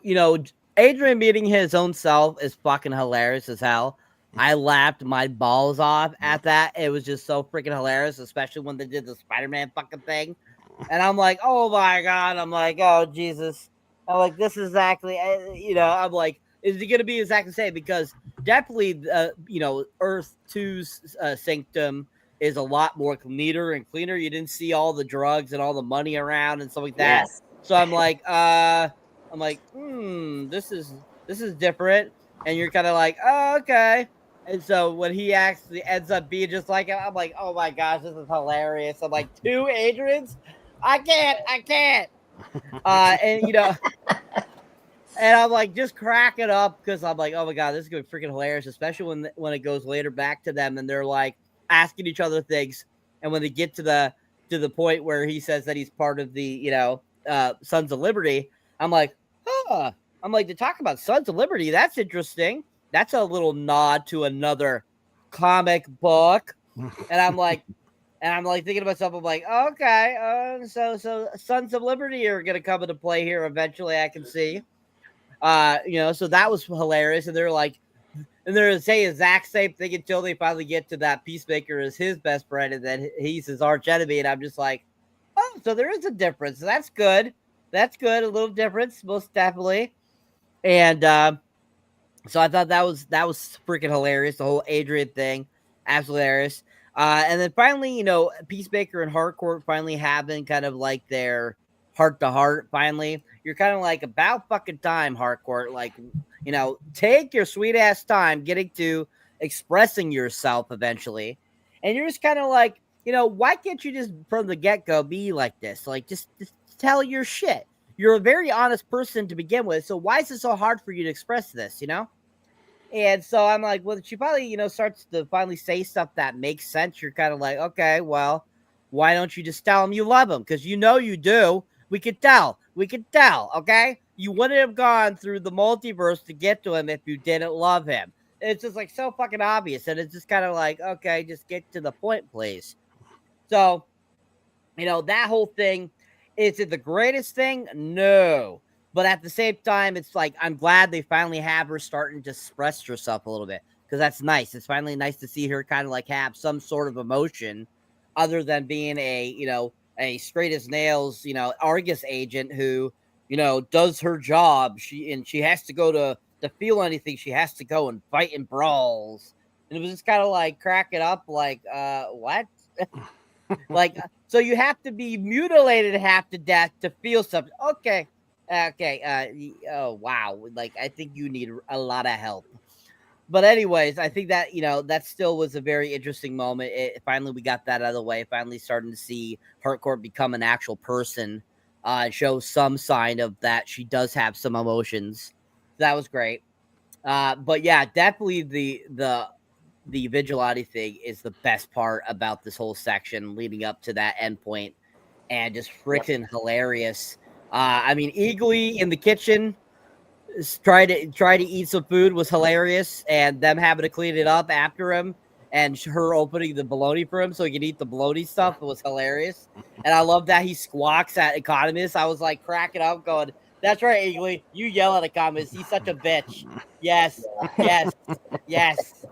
Adrian meeting his own self is fucking hilarious as hell. I laughed my balls off at that. It was just so freaking hilarious, especially when they did the Spider-Man fucking thing. And I'm like, oh my God. I'm like, oh Jesus. I'm like, this is exactly, I'm like, is it going to be exactly the same? Because definitely, Earth 2's sanctum is a lot more neater and cleaner. You didn't see all the drugs and all the money around and stuff like that. Yes. So I'm like, this is different. And you're kind of like, oh, okay. And so when he actually ends up being just like him, I'm like, oh my gosh, this is hilarious. I'm like, 2 Adrians? I can't. And I'm like, just cracking up because I'm like, oh my God, this is going to be freaking hilarious, especially when it goes later back to them and they're like asking each other things. And when they get to the point where he says that he's part of the, Sons of Liberty, I'm like, I'm like, to talk about Sons of Liberty, that's interesting. That's a little nod to another comic book. And I'm like thinking to myself, I'm like, okay, so Sons of Liberty are going to come into play here eventually, I can see. So that was hilarious. And they're saying the exact same thing until they finally get to that Peacemaker is his best friend and then he's his arch enemy. And I'm just like, oh, so there is a difference. That's good. That's good. A little difference, most definitely. And so I thought that was freaking hilarious. The whole Adrian thing, absolutely hilarious. And then finally, Peacemaker and Harcourt finally having kind of like their heart to heart. Finally, you're kind of like, about fucking time, Harcourt. Like, take your sweet ass time getting to expressing yourself eventually. And you're just kind of like, why can't you just from the get go be like this? Like, just tell your shit. You're a very honest person to begin with. So why is it so hard for you to express this, And so I'm like, well, she probably, starts to finally say stuff that makes sense. You're kind of like, okay, well, why don't you just tell him you love him? Because you do. We could tell. Okay. You wouldn't have gone through the multiverse to get to him if you didn't love him. It's just like so fucking obvious. And it's just kind of like, okay, just get to the point, please. So, that whole thing. Is it the greatest thing? No. But at the same time, it's like, I'm glad they finally have her starting to express herself a little bit. Because that's nice. It's finally nice to see her kind of like have some sort of emotion other than being a straight as nails, Argus agent who, does her job. She has to go to feel anything. She has to go and fight in brawls. And it was just kind of like cracking up like, what? Like, so you have to be mutilated half to death to feel something. Okay. Oh, wow. Like, I think you need a lot of help. But anyways, I think that, that still was a very interesting moment. Finally, we got that out of the way. Finally starting to see Harcourt become an actual person, show some sign of that she does have some emotions. That was great. But yeah, definitely the vigilante thing is the best part about this whole section leading up to that endpoint, and just freaking hilarious. I mean, Eagly in the kitchen try to eat some food was hilarious, and them having to clean it up after him, and her opening the bologna for him so he could eat the bologna stuff was hilarious. And I love that he squawks at Economist. I was like cracking up, going, "That's right, Eagly. You yell at Economist. He's such a bitch." Yes, yes, yes.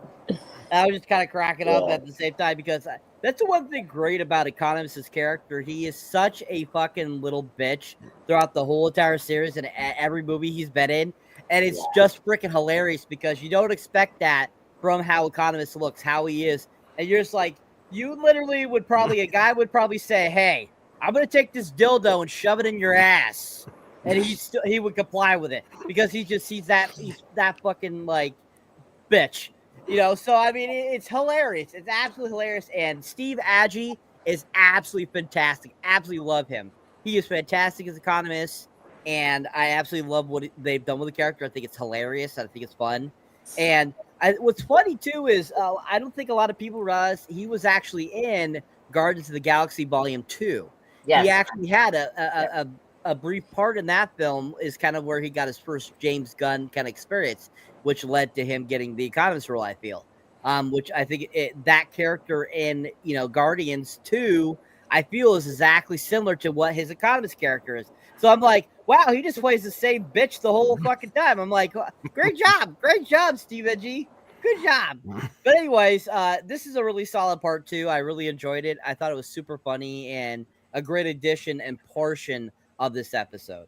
I was just kind of cracking up at the same time, because that's the one thing great about Economist's character. He is such a fucking little bitch throughout the whole entire series and every movie he's been in. And it's just freaking hilarious because you don't expect that from how Economist looks, how he is. And you're just like, you literally would probably, a guy would probably say, "Hey, I'm going to take this dildo and shove it in your ass." And he would comply with it because he's that fucking like bitch. So I mean, it's hilarious. It's absolutely hilarious. And Steve Agee is absolutely fantastic. Absolutely love him. He is fantastic as Economist, and I absolutely love what they've done with the character. I think it's hilarious. I think it's fun. And what's funny too is I don't think a lot of people realize he was actually in Guardians of the Galaxy Volume 2. Yes. He actually had a brief part in that film, is kind of where he got his first James Gunn kind of experience, which led to him getting the Economist role, I feel. Which I think that character in, Guardians 2, I feel is exactly similar to what his Economist character is. So I'm like, wow, he just plays the same bitch the whole fucking time. I'm like, great job, Steve G. Good job. But anyways, this is a really solid part 2. I really enjoyed it. I thought it was super funny and a great addition and portion of this episode.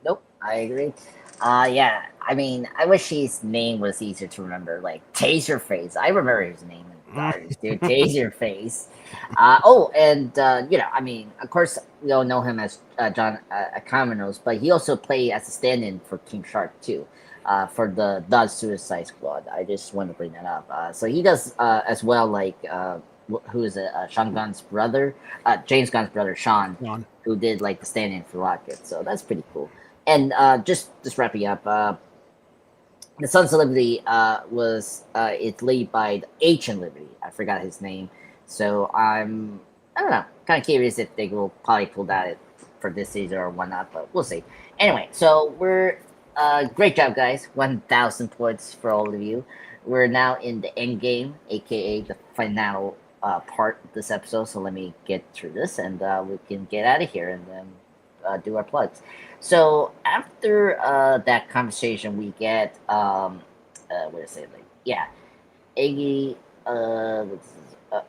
Nope, I agree. Yeah, I mean, I wish his name was easier to remember, like Taserface. I remember his name in Guardians, dude. Taserface. I mean, of course, we all know him as John Economos, but he also played as a stand-in for King Shark too, for the Suicide Squad. I just want to bring that up. So he does as well, like who is it? Sean Gunn's brother, James Gunn's brother, Sean, who did like the stand-in for Rocket. So that's pretty cool. And just wrapping up, the Sons of Liberty was it's led by the Ancient Liberty. I forgot his name, so I don't know, kind of curious if they will probably pull that for this season or whatnot, but we'll see. Anyway, so we're great job, guys. 1,000 points for all of you. We're now in the end game, aka the final part of this episode. So let me get through this, and we can get out of here and then do our plugs. So after that conversation, we get what is it like? Yeah, Iggy.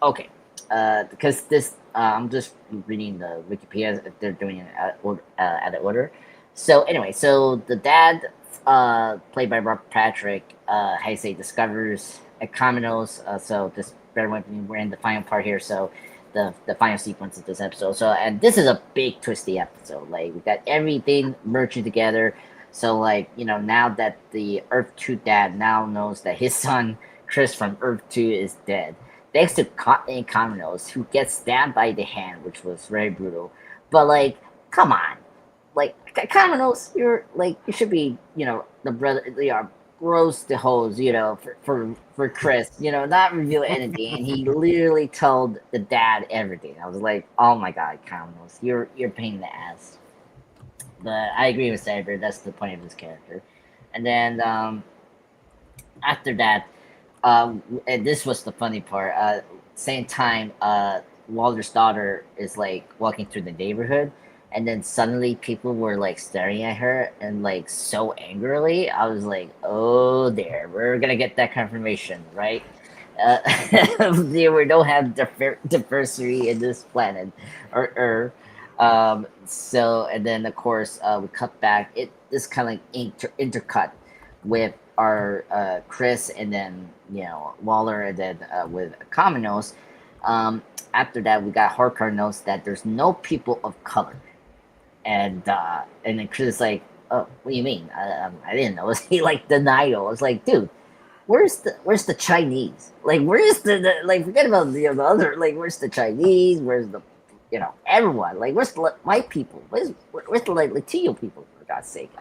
Okay, because this I'm just reading the Wikipedia. They're doing it out of order. So anyway, so the dad, played by Rob Patrick, discovers Economos. So just bear with me. We're in the final part here. So the final sequence of this episode. So, and this is a big twisty episode. Like, we got everything merging together. So, like, now that the Earth 2 dad now knows that his son Chris from Earth 2 is dead, thanks to Economos, who gets stabbed by the hand, which was very brutal. But like, come on, like, Economos, you should be, the brother, roast the hoes, for Chris, not reveal anything. And he literally told the dad everything. I was like, oh my god, Economos, you're a pain in the ass. But I agree with Cyber, that's the point of this character. And then after that, and this was the funny part, same time, Walter's daughter is like walking through the neighborhood, and then suddenly people were like staring at her and like so angrily. I was like, oh, there, we're gonna get that confirmation, right? We don't have diversity in this planet or Earth. So, and then of course we cut back. This kind of like intercut with Chris, and then Waller, and then with Common Nose. After that, we got hardcore notes that there's no people of color, and then Chris is like, "Oh, what do you mean? I didn't know." He like denied it. I was like, "Dude, where's the Chinese? Like, where's the like? Forget about the other. Like, where's the Chinese? Where's the everyone? Like, where's the white people? Where's the like Latino people? For God's sake,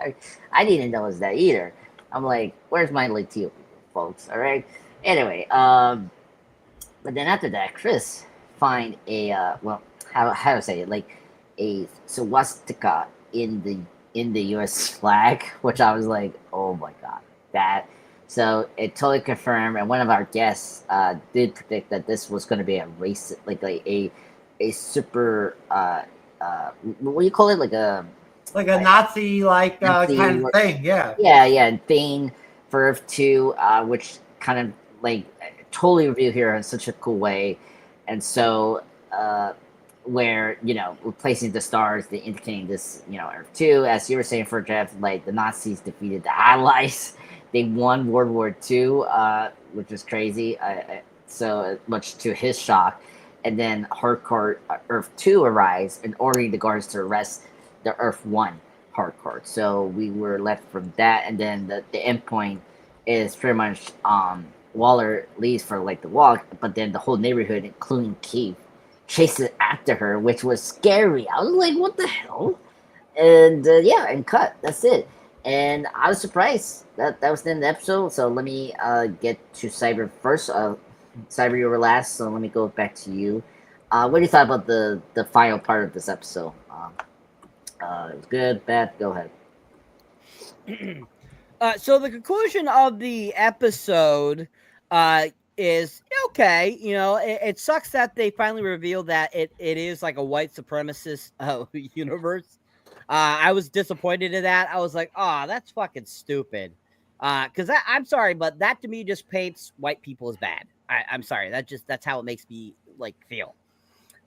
I didn't know it was that either. I'm like, where's my Latino people, folks? All right. Anyway, but then after that, Chris find a how to say it, like a swastika in the U.S. flag, which I was like, oh my god, that. So it totally confirmed, and one of our guests did predict that this was going to be a race, like a super what do you call it, like a Nazi Nazi kind of thing, yeah. Yeah, thing for Earth 2, which kind of like totally revealed here in such a cool way, and so where replacing the stars, they indicating this Earth 2, as you were saying, for Jeff, like the Nazis defeated the Allies. They won World War II, which is crazy. So much to his shock. And then hardcore Earth 2 arrives and ordering the guards to arrest the Earth 1 hardcore. So we were left from that. And then the end point is pretty much Waller leaves for like the walk, but then the whole neighborhood, including Keith, chases after her, which was scary. I was like, what the hell? And and cut. That's it. And I was surprised that was the end of the episode. So let me get to Cyber first. Cyber, you were last, so let me go back to you. What do you thought about the final part of this episode? It was good, bad? Go ahead. So the conclusion of the episode is okay. It sucks that they finally revealed that it is like a white supremacist universe. I was disappointed in that. I was like, oh, that's fucking stupid. Because I'm sorry, but that to me just paints white people as bad. I'm sorry. That's how it makes me like feel.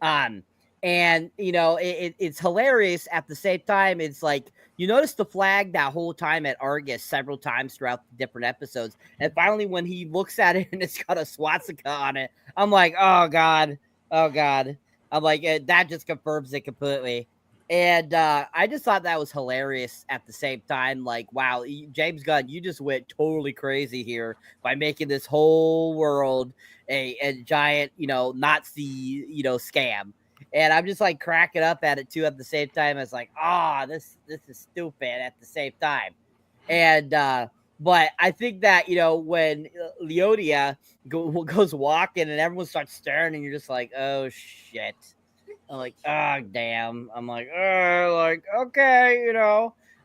And it's hilarious at the same time. It's like, you notice the flag that whole time at Argus several times throughout the different episodes. And finally, when he looks at it and it's got a swastika on it, I'm like, oh God. I'm like, that just confirms it completely. And I just thought that was hilarious at the same time. Like, wow, James Gunn, you just went totally crazy here by making this whole world a giant, Nazi, scam. And I'm just like cracking up at it too at the same time. As like, this is stupid at the same time. And but I think that when Leodia goes walking and everyone starts staring, and you're just like, oh shit. I'm like, oh damn. I'm like, okay,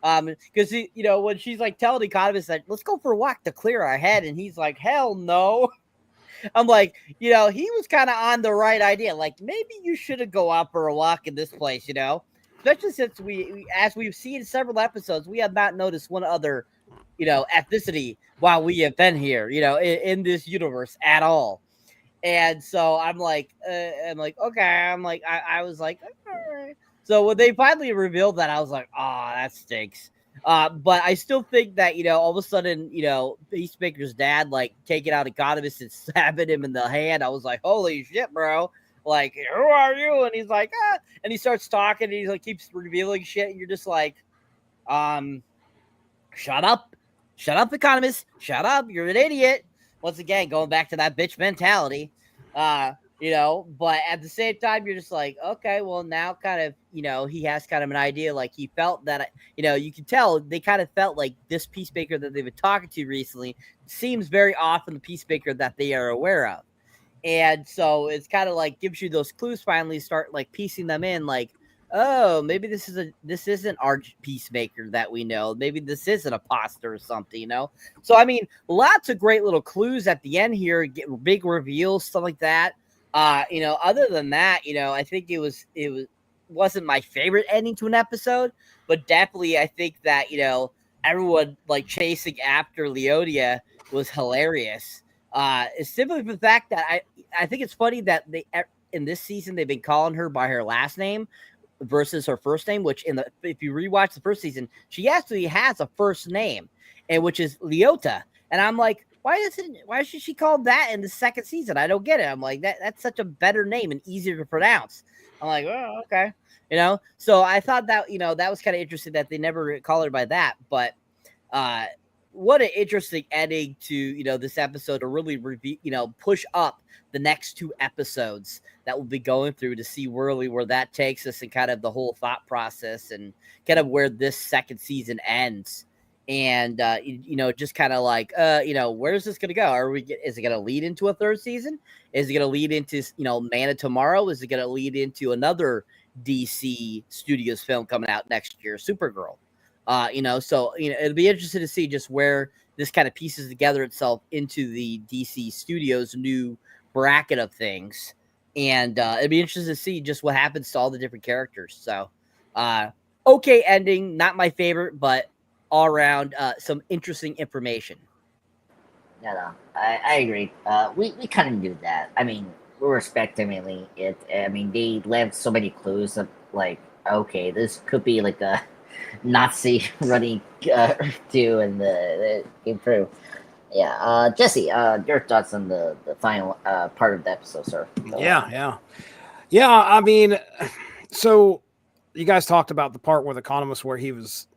because when she's like telling the economist that let's go for a walk to clear our head, and he's like, hell no. I'm like, he was kind of on the right idea. Like, maybe you should go out for a walk in this place, especially since as we've seen in several episodes, we have not noticed one other, ethnicity while we have been here, in this universe at all. And so I'm like, okay. I was like, all right. So when they finally revealed that, I was like, that stinks. But I still think that, all of a sudden, Peacemaker's dad, like, taking out Economist and stabbing him in the hand. I was like, holy shit, bro. Like, who are you? And he's like, and he starts talking, and he's like, keeps revealing shit. And you're just like, shut up, Economist. Shut up. You're an idiot. Once again, going back to that bitch mentality, but at the same time, you're just like, okay, well, now kind of, he has kind of an idea. Like, he felt that, you can tell they kind of felt like this Peacemaker that they've been talking to recently seems very off from the Peacemaker that they are aware of. And so it's kind of like gives you those clues finally, start like piecing them in, like, oh, maybe this isn't our Peacemaker that we know. Maybe this is an imposter or something, So, I mean, lots of great little clues at the end here, get big reveals, stuff like that. Other than that, I think it wasn't my favorite ending to an episode, but definitely I think that, everyone like chasing after Leodia was hilarious. It's simply for the fact that I think it's funny that they in this season they've been calling her by her last name versus her first name, which if you rewatch the first season, she actually has a first name. and which is Leota. And I'm like, why should she call that in the second season? I don't get it. I'm like, that's such a better name and easier to pronounce. I'm like, oh, okay. So I thought that, that was kind of interesting that they never call her by that. But what an interesting ending to, this episode to really review, push up the next 2 episodes that we'll be going through to see really where that takes us and kind of the whole thought process and kind of where this second season ends. And, just kind of like, where's this going to go? Is it going to lead into a 3rd season? Is it going to lead into, Man of Tomorrow? Is it going to lead into another DC Studios film coming out next year, Supergirl? So it'll be interesting to see just where this kind of pieces together itself into the DC Studios new bracket of things. And it'd be interesting to see just what happens to all the different characters. So, okay ending, not my favorite, but all around some interesting information. Yeah, no, I agree. We kind of knew that. I mean, we were expecting it. I mean, they left so many clues of like, okay, this could be like a Nazi running too, and the came through. Yeah, Jesse, your thoughts on the final part of the episode, sir? Yeah. I mean, so you guys talked about the part with Economist where his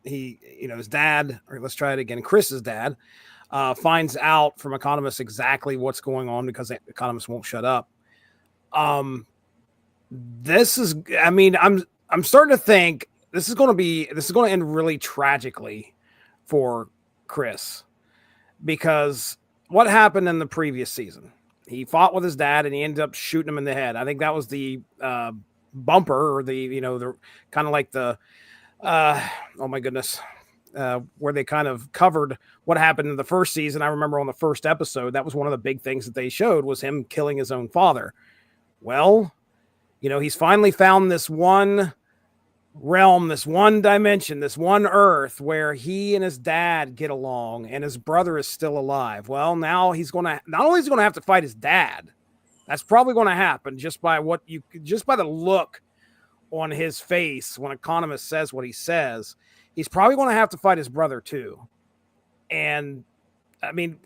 dad, or let's try it again, Chris's dad, finds out from Economist exactly what's going on because the Economist won't shut up. This is, I mean, I'm starting to think this is going to end really tragically for Chris, because what happened in the previous season? He fought with his dad and he ended up shooting him in the head. I think that was the bumper, or the kind of like the oh my goodness, where they kind of covered what happened in the first season. I remember on the first episode, that was one of the big things that they showed was him killing his own father. Well, he's finally found this one realm, this one dimension, this one Earth where he and his dad get along and his brother is still alive. Well, now not only is he going to have to fight his dad, that's probably going to happen just by the look on his face when Economist says what he says. He's probably going to have to fight his brother too. And I mean,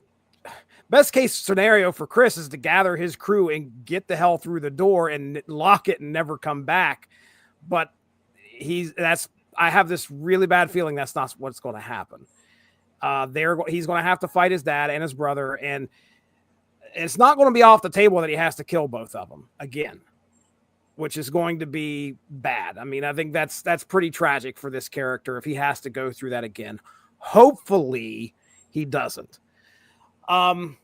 best case scenario for Chris is to gather his crew and get the hell through the door and lock it and never come back. But I have this really bad feeling that's not what's going to happen. He's going to have to fight his dad and his brother, and it's not going to be off the table that he has to kill both of them again, which is going to be bad. I mean, I think that's pretty tragic for this character if he has to go through that again. Hopefully he doesn't. And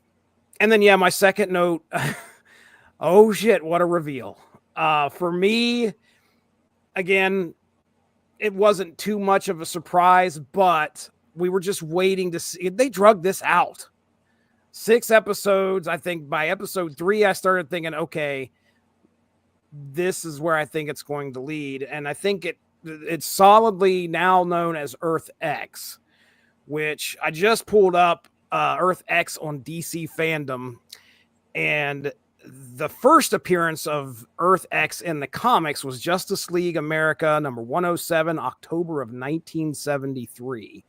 then, my second note, oh shit, what a reveal. For me, again, it wasn't too much of a surprise, but we were just waiting to see. They drug this out. 6 episodes. I think by episode 3, I started thinking, okay, this is where I think it's going to lead. And I think it's solidly now known as Earth X, which I just pulled up Earth X on DC Fandom. And the first appearance of Earth X in the comics was Justice League America number 107, October of 1973.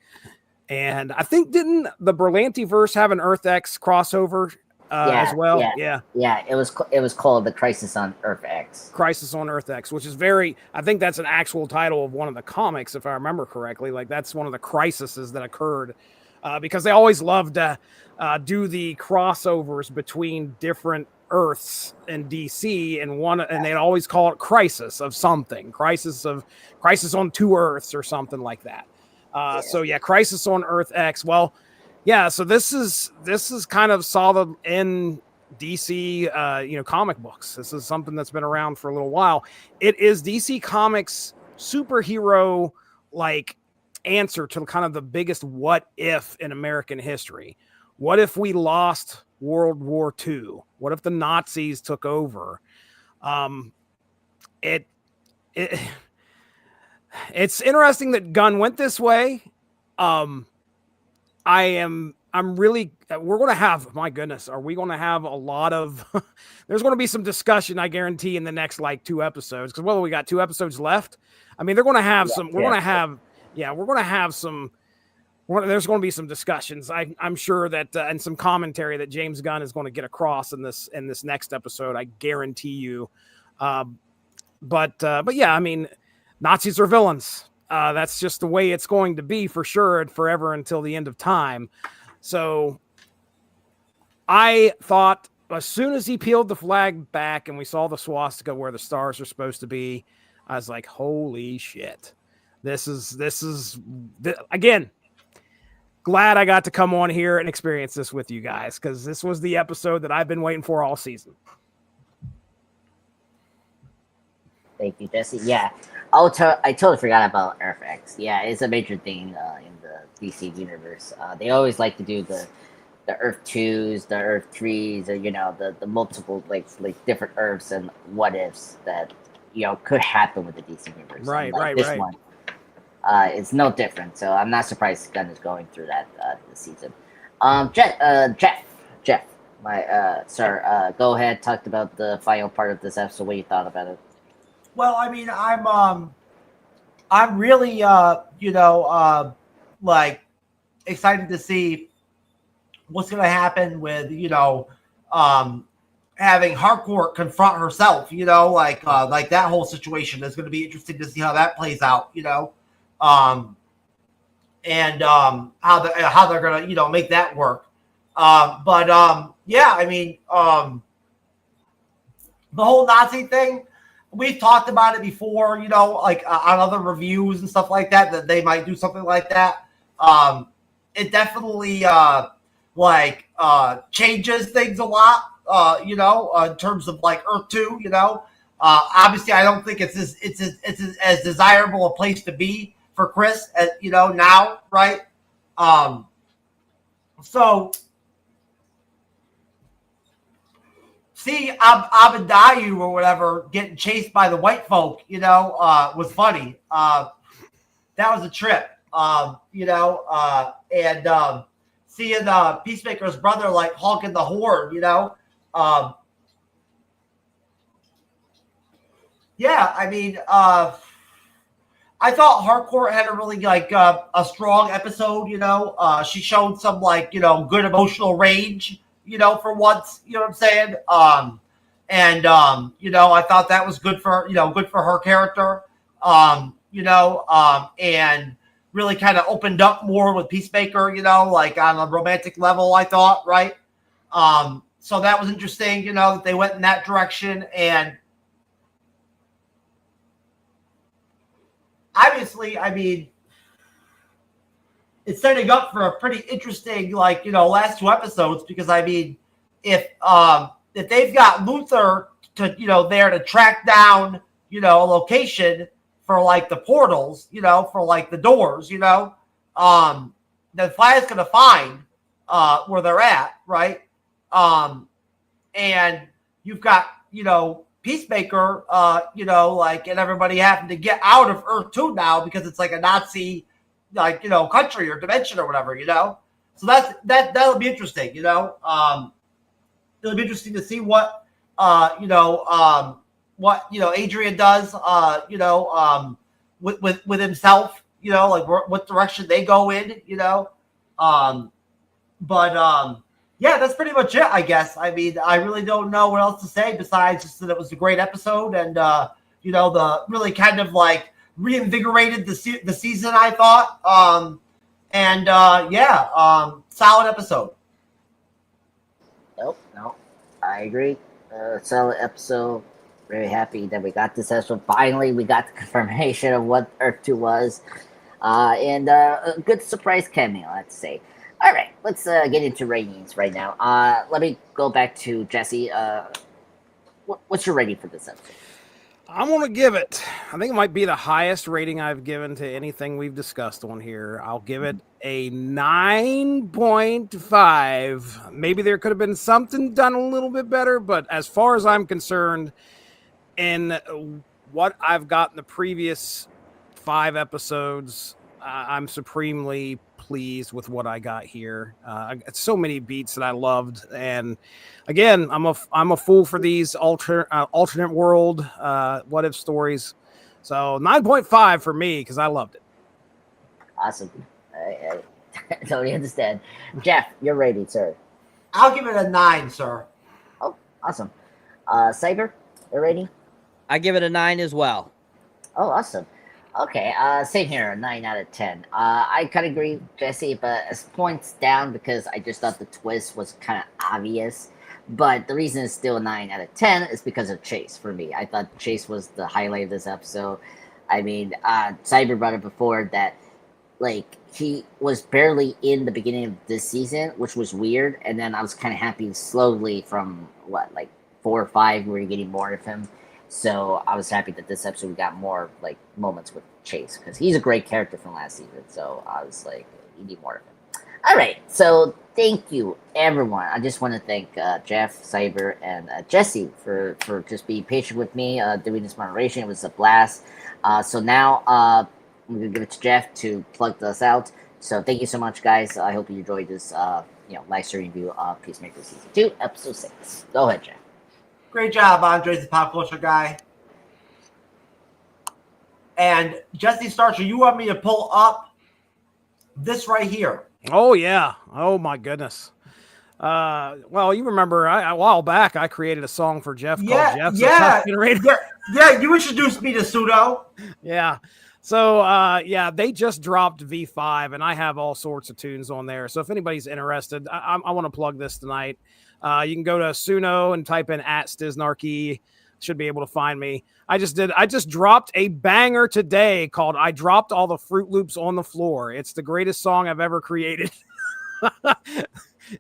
And I think, didn't the Berlanti-verse have an Earth X crossover as well? Yeah. It was called The Crisis on Earth X. Crisis on Earth X, which is I think that's an actual title of one of the comics, if I remember correctly. Like, that's one of the crises that occurred because they always loved to do the crossovers between different Earths in DC, and they'd always call it Crisis of something, Crisis on 2 Earths or something like that. So Crisis on Earth X. Well, so this is kind of solid in DC, comic books. This is something that's been around for a little while. It is DC Comics superhero answer to kind of the biggest what if in American history. What if we lost World War II? What if the Nazis took over? It's interesting that Gunn went this way. I'm really, we're going to have, my goodness, are we going to have a lot of, there's going to be some discussion, I guarantee, in the next 2 episodes. Because we got 2 episodes left. I mean, they're going to have we're going to have some there's going to be some discussions. I'm sure that and some commentary that James Gunn is going to get across in this next episode. I guarantee you. But yeah, I mean, Nazis are villains. That's just the way it's going to be for sure and forever until the end of time. So I thought as soon as he peeled the flag back and we saw the swastika where the stars are supposed to be, I was like, holy shit. This is again, glad I got to come on here and experience this with you guys, because this was the episode that I've been waiting for all season. Thank you, Jesse. Yeah, I totally forgot about Earth X. Yeah, it's a major thing in the DC universe. They always like to do the Earth 2s, the Earth 3s, or the multiple like different Earths and what ifs that could happen with the DC universe. Right, and, this right. one, it's no different. So I'm not surprised Gunn is going through that this season. Jeff, my sir, go ahead. Talked about the final part of this episode. What you thought about it? Well, I mean, I'm really like excited to see what's going to happen with having Harcourt confront herself. Like that whole situation is going to be interesting to see how that plays out. And how they're going to make that work. Yeah, I mean, the whole Nazi thing. We've talked about it before, like on other reviews and stuff like that they might do something like that. It definitely changes things a lot, in terms of like Earth 2, obviously I don't think it's as desirable a place to be for Chris as, now, right? So see Abadayu or whatever getting chased by the white folk, was funny. That was a trip, and seeing Peacemaker's brother like honking the horn, yeah, I mean, I thought Harcourt had a really a strong episode. She showed some good emotional range. For once, what I'm saying? I thought that was good for, good for her character, and really kind of opened up more with Peacemaker, like on a romantic level, I thought, right? So that was interesting, that they went in that direction. And obviously, I mean, it's setting up for a pretty interesting, last two episodes, because I mean, if they've got Luther to, there to track down, a location for the portals, for the doors, then Fly's gonna find where they're at, right? And you've got, Peacemaker, and everybody having to get out of Earth 2 now because it's like a Nazi country or dimension or whatever, so that'll be interesting, it'll be interesting to see what Adrian does, with himself, what direction they go in, yeah, that's pretty much it, I guess. I mean, I really don't know what else to say besides just that it was a great episode, and the really kind of reinvigorated the season, I thought. Solid episode. Nope, I agree. Solid episode. Very happy that we got this episode. Finally, we got the confirmation of what Earth 2 was. And a good surprise cameo, I have to say. All right, let's get into ratings right now. Let me go back to Jesse. What's your rating for this episode? I'm going to give it, I think it might be the highest rating I've given to anything we've discussed on here. I'll give it a 9.5. Maybe there could have been something done a little bit better, but as far as I'm concerned, in what I've got in the previous 5 episodes, I'm supremely pleased with what I got here. So many beats that I loved, and again, I'm a fool for these alternate world what if stories. So 9.5 for me because I loved it. Awesome. Totally understand. Jeff, you're ready, sir. I'll give it a 9, sir. Oh, awesome. Cyber, you're ready? I give it a 9 as well. Oh, awesome. Okay, same here, a 9 out of 10. I kind of agree, Jesse, but it's points down because I just thought the twist was kind of obvious. But the reason it's still a 9 out of 10 is because of Chase for me. I thought Chase was the highlight of this episode. I mean, Cyber brought it before that, like, he was barely in the beginning of this season, which was weird. And then I was kind of happy slowly from, like 4 or 5, we were getting more of him. So I was happy that this episode we got more like moments with Chase because he's a great character from last season. So I was like, you need more of him. All right, so thank you everyone. I just want to thank Jeff, Cyber, and Jesse for just being patient with me doing this moderation. It was a blast. So now I'm gonna give it to Jeff to plug us out. So thank you so much, guys. I hope you enjoyed this live stream review of Peacemaker Season 2, Episode 6. Go ahead, Jeff. Great job, Andres, the pop culture guy. And Jesse Starcher, you want me to pull up this right here? Oh yeah. Oh my goodness. Well, you remember a while back I created a song for Jeff called Jeff's Tough Generator. Yeah, you introduced me to Pseudo. Yeah. So they just dropped V5 and I have all sorts of tunes on there. So if anybody's interested, I want to plug this tonight. You can go to Suno and type in @Stiznarchy. Should be able to find me. I just dropped a banger today called I Dropped All the Fruit Loops on the Floor. It's the greatest song I've ever created.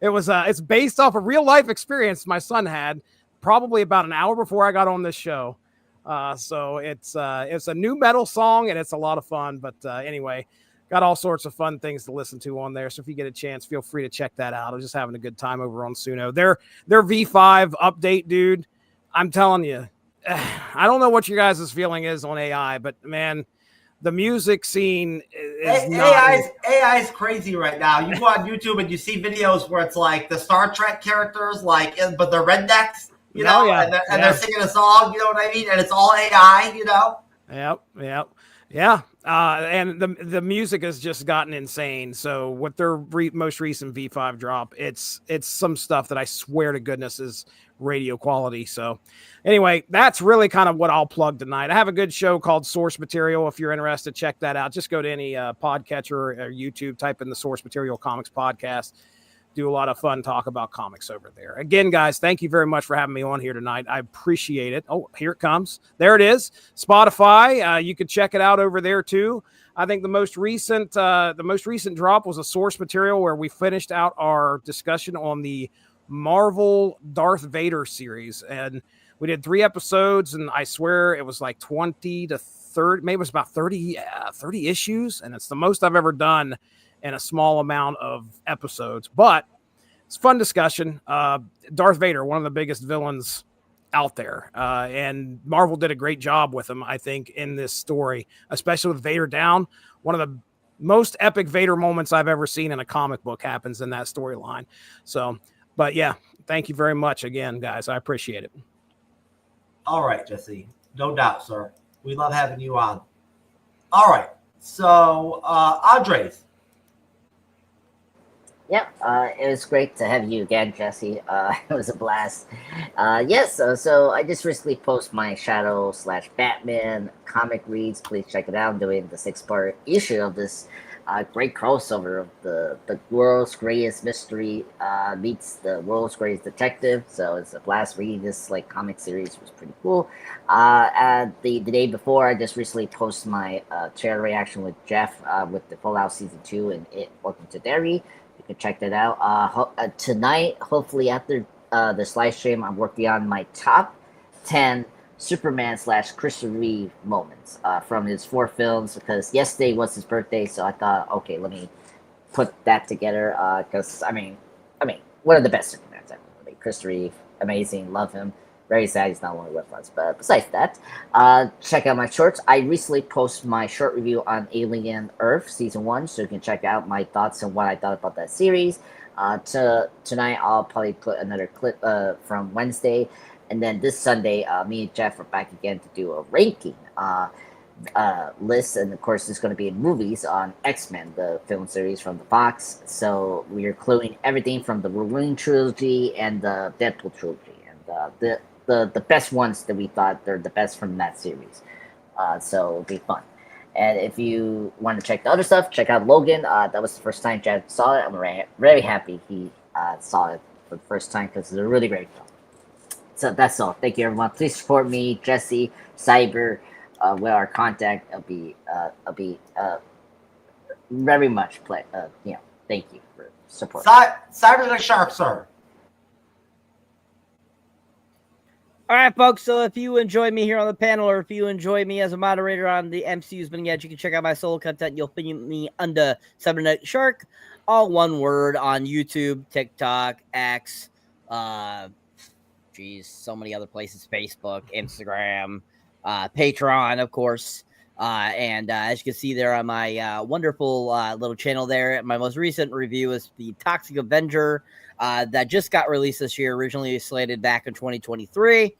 It's based off a real life experience my son had probably about an hour before I got on this show. So it's a new metal song and it's a lot of fun. But anyway, got all sorts of fun things to listen to on there. So if you get a chance, feel free to check that out. I was just having a good time over on Suno. Their V5 update, dude. I'm telling you, I don't know what your guys' feeling is on AI, but man, the music scene is AI is crazy right now. You go on YouTube and you see videos where it's like the Star Trek characters, but they're rednecks, they're singing a song, you know what I mean? And it's all AI, you know? Yep. Yeah. And the music has just gotten insane. So with their most recent V5 drop, it's some stuff that I swear to goodness is radio quality. So anyway, that's really kind of what I'll plug tonight. I have a good show called Source Material. If you're interested, check that out. Just go to any podcatcher or YouTube, type in the Source Material Comics Podcast. Do a lot of fun talk about comics over there. Again, guys, thank you very much for having me on here tonight. I appreciate it. Oh, here it comes. There it is. Spotify. You can check it out over there too. I think the most recent drop was a Source Material where we finished out our discussion on the Marvel Darth Vader series, and we did 3 episodes, and I swear it was like 20 to 30, maybe it was about 30 issues, and it's the most I've ever done in a small amount of episodes, but it's a fun discussion. Darth Vader, one of the biggest villains out there, and Marvel did a great job with him, I think, in this story, especially with Vader down. One of the most epic Vader moments I've ever seen in a comic book happens in that storyline. So, but yeah, thank you very much again, guys. I appreciate it. All right, Jesse. No doubt, sir. We love having you on. All right. So, Andres. Yep, it was great to have you again, Jesse. It was a blast. Yes, so I just recently posted my Shadow/Batman comic reads. Please check it out. I'm doing the 6-part issue of this great crossover of the world's greatest mystery meets the world's greatest detective. So it's a blast reading this comic series. It was pretty cool. The day before, I just recently posted my trailer reaction with Jeff with the Fallout Season 2 and Welcome to Derry. You can check that out. Tonight, hopefully after this live stream, I'm working on my top 10 Superman/Christopher Reeve moments from his 4 films, because yesterday was his birthday, so I thought, okay, let me put that together, because I mean, one of the best Supermans ever. Christopher Reeve, amazing, love him. Very sad he's not only with us, but besides that, check out my shorts. I recently posted my short review on Alien Earth Season 1, so you can check out my thoughts on what I thought about that series. Tonight, I'll probably put another clip from Wednesday, and then this Sunday, me and Jeff are back again to do a ranking. list, and of course, there's going to be movies on X-Men, the film series from the Fox. So we are including everything from the Wolverine trilogy and the Deadpool trilogy, and the best ones that we thought they're the best from that series. So it'll be fun. And if you want to check the other stuff, check out Logan. That was the first time Chad saw it. I'm very happy he saw it for the first time because it's a really great film. So that's all. Thank you, everyone. Please support me, Jesse, Cyber, with our contact. I'll be very much thank you for support. Cyberneticshark, sir. All right, folks. So if you enjoy me here on the panel, or if you enjoy me as a moderator on the MCU's Been Edge, you can check out my solo content. You'll find me under Cyberneticshark, all one word, on YouTube, TikTok, X, so many other places, Facebook, Instagram, Patreon, of course. And as you can see there on my wonderful little channel there, my most recent review is the Toxic Avenger that just got released this year, originally slated back in 2023.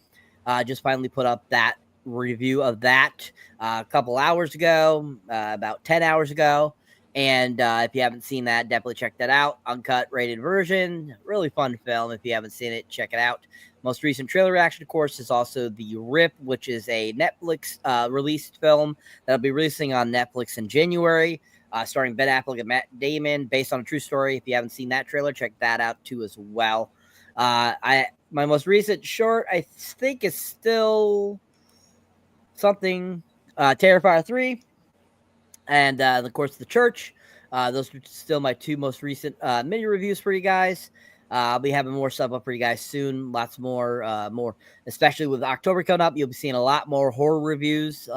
Just finally put up that review of that a couple hours ago, about 10 hours ago. And if you haven't seen that, definitely check that out. Uncut, rated version. Really fun film. If you haven't seen it, check it out. Most recent trailer reaction, of course, is also The Rip, which is a Netflix released film that'll be releasing on Netflix in January, starring Ben Affleck and Matt Damon, based on a true story. If you haven't seen that trailer, check that out too as well. My most recent short, I think, is still something Terrifier 3. And, of course, The Church. Those are still my two most recent mini reviews for you guys. I'll be having more stuff up for you guys soon. Lots more, especially with October coming up. You'll be seeing a lot more horror reviews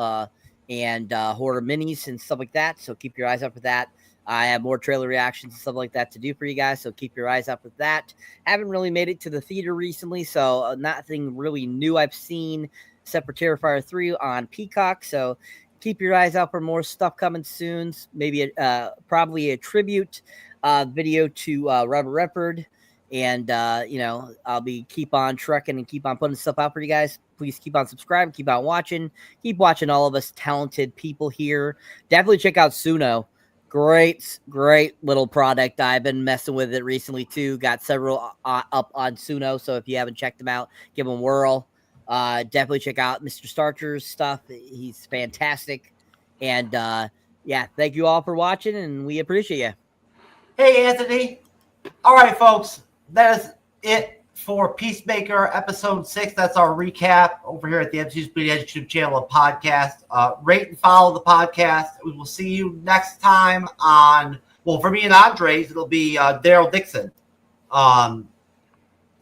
and horror minis and stuff like that. So keep your eyes up for that. I have more trailer reactions and stuff like that to do for you guys. So keep your eyes up with that. Haven't really made it to the theater recently, so nothing really new I've seen except for Terrifier 3 on Peacock. So keep your eyes out for more stuff coming soon. Maybe probably a tribute video to Robert Redford. And, I'll be keep on trucking and keep on putting stuff out for you guys. Please keep on subscribing, keep on watching. Keep watching all of us talented people here. Definitely check out Suno. Great little product. I've been messing with it recently, too. Got several up on Suno. So if you haven't checked them out, give them a whirl. Definitely check out Mr. Starcher's stuff. He's fantastic. And, thank you all for watching, and we appreciate you. Hey, Anthony. All right, folks. That is it for Peacemaker episode 6. That's our recap over here at the MCU'S Been Edge YouTube channel and podcast. Rate and follow the podcast. We will see you next time on, for me and Andres, it'll be Daryl Dixon.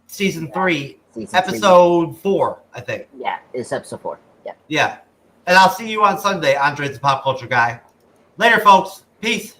Season 3, episode 4, I think. Yeah, it's episode 4. Yeah. Yeah. And I'll see you on Sunday, Andres the Pop Culture Guy. Later, folks. Peace.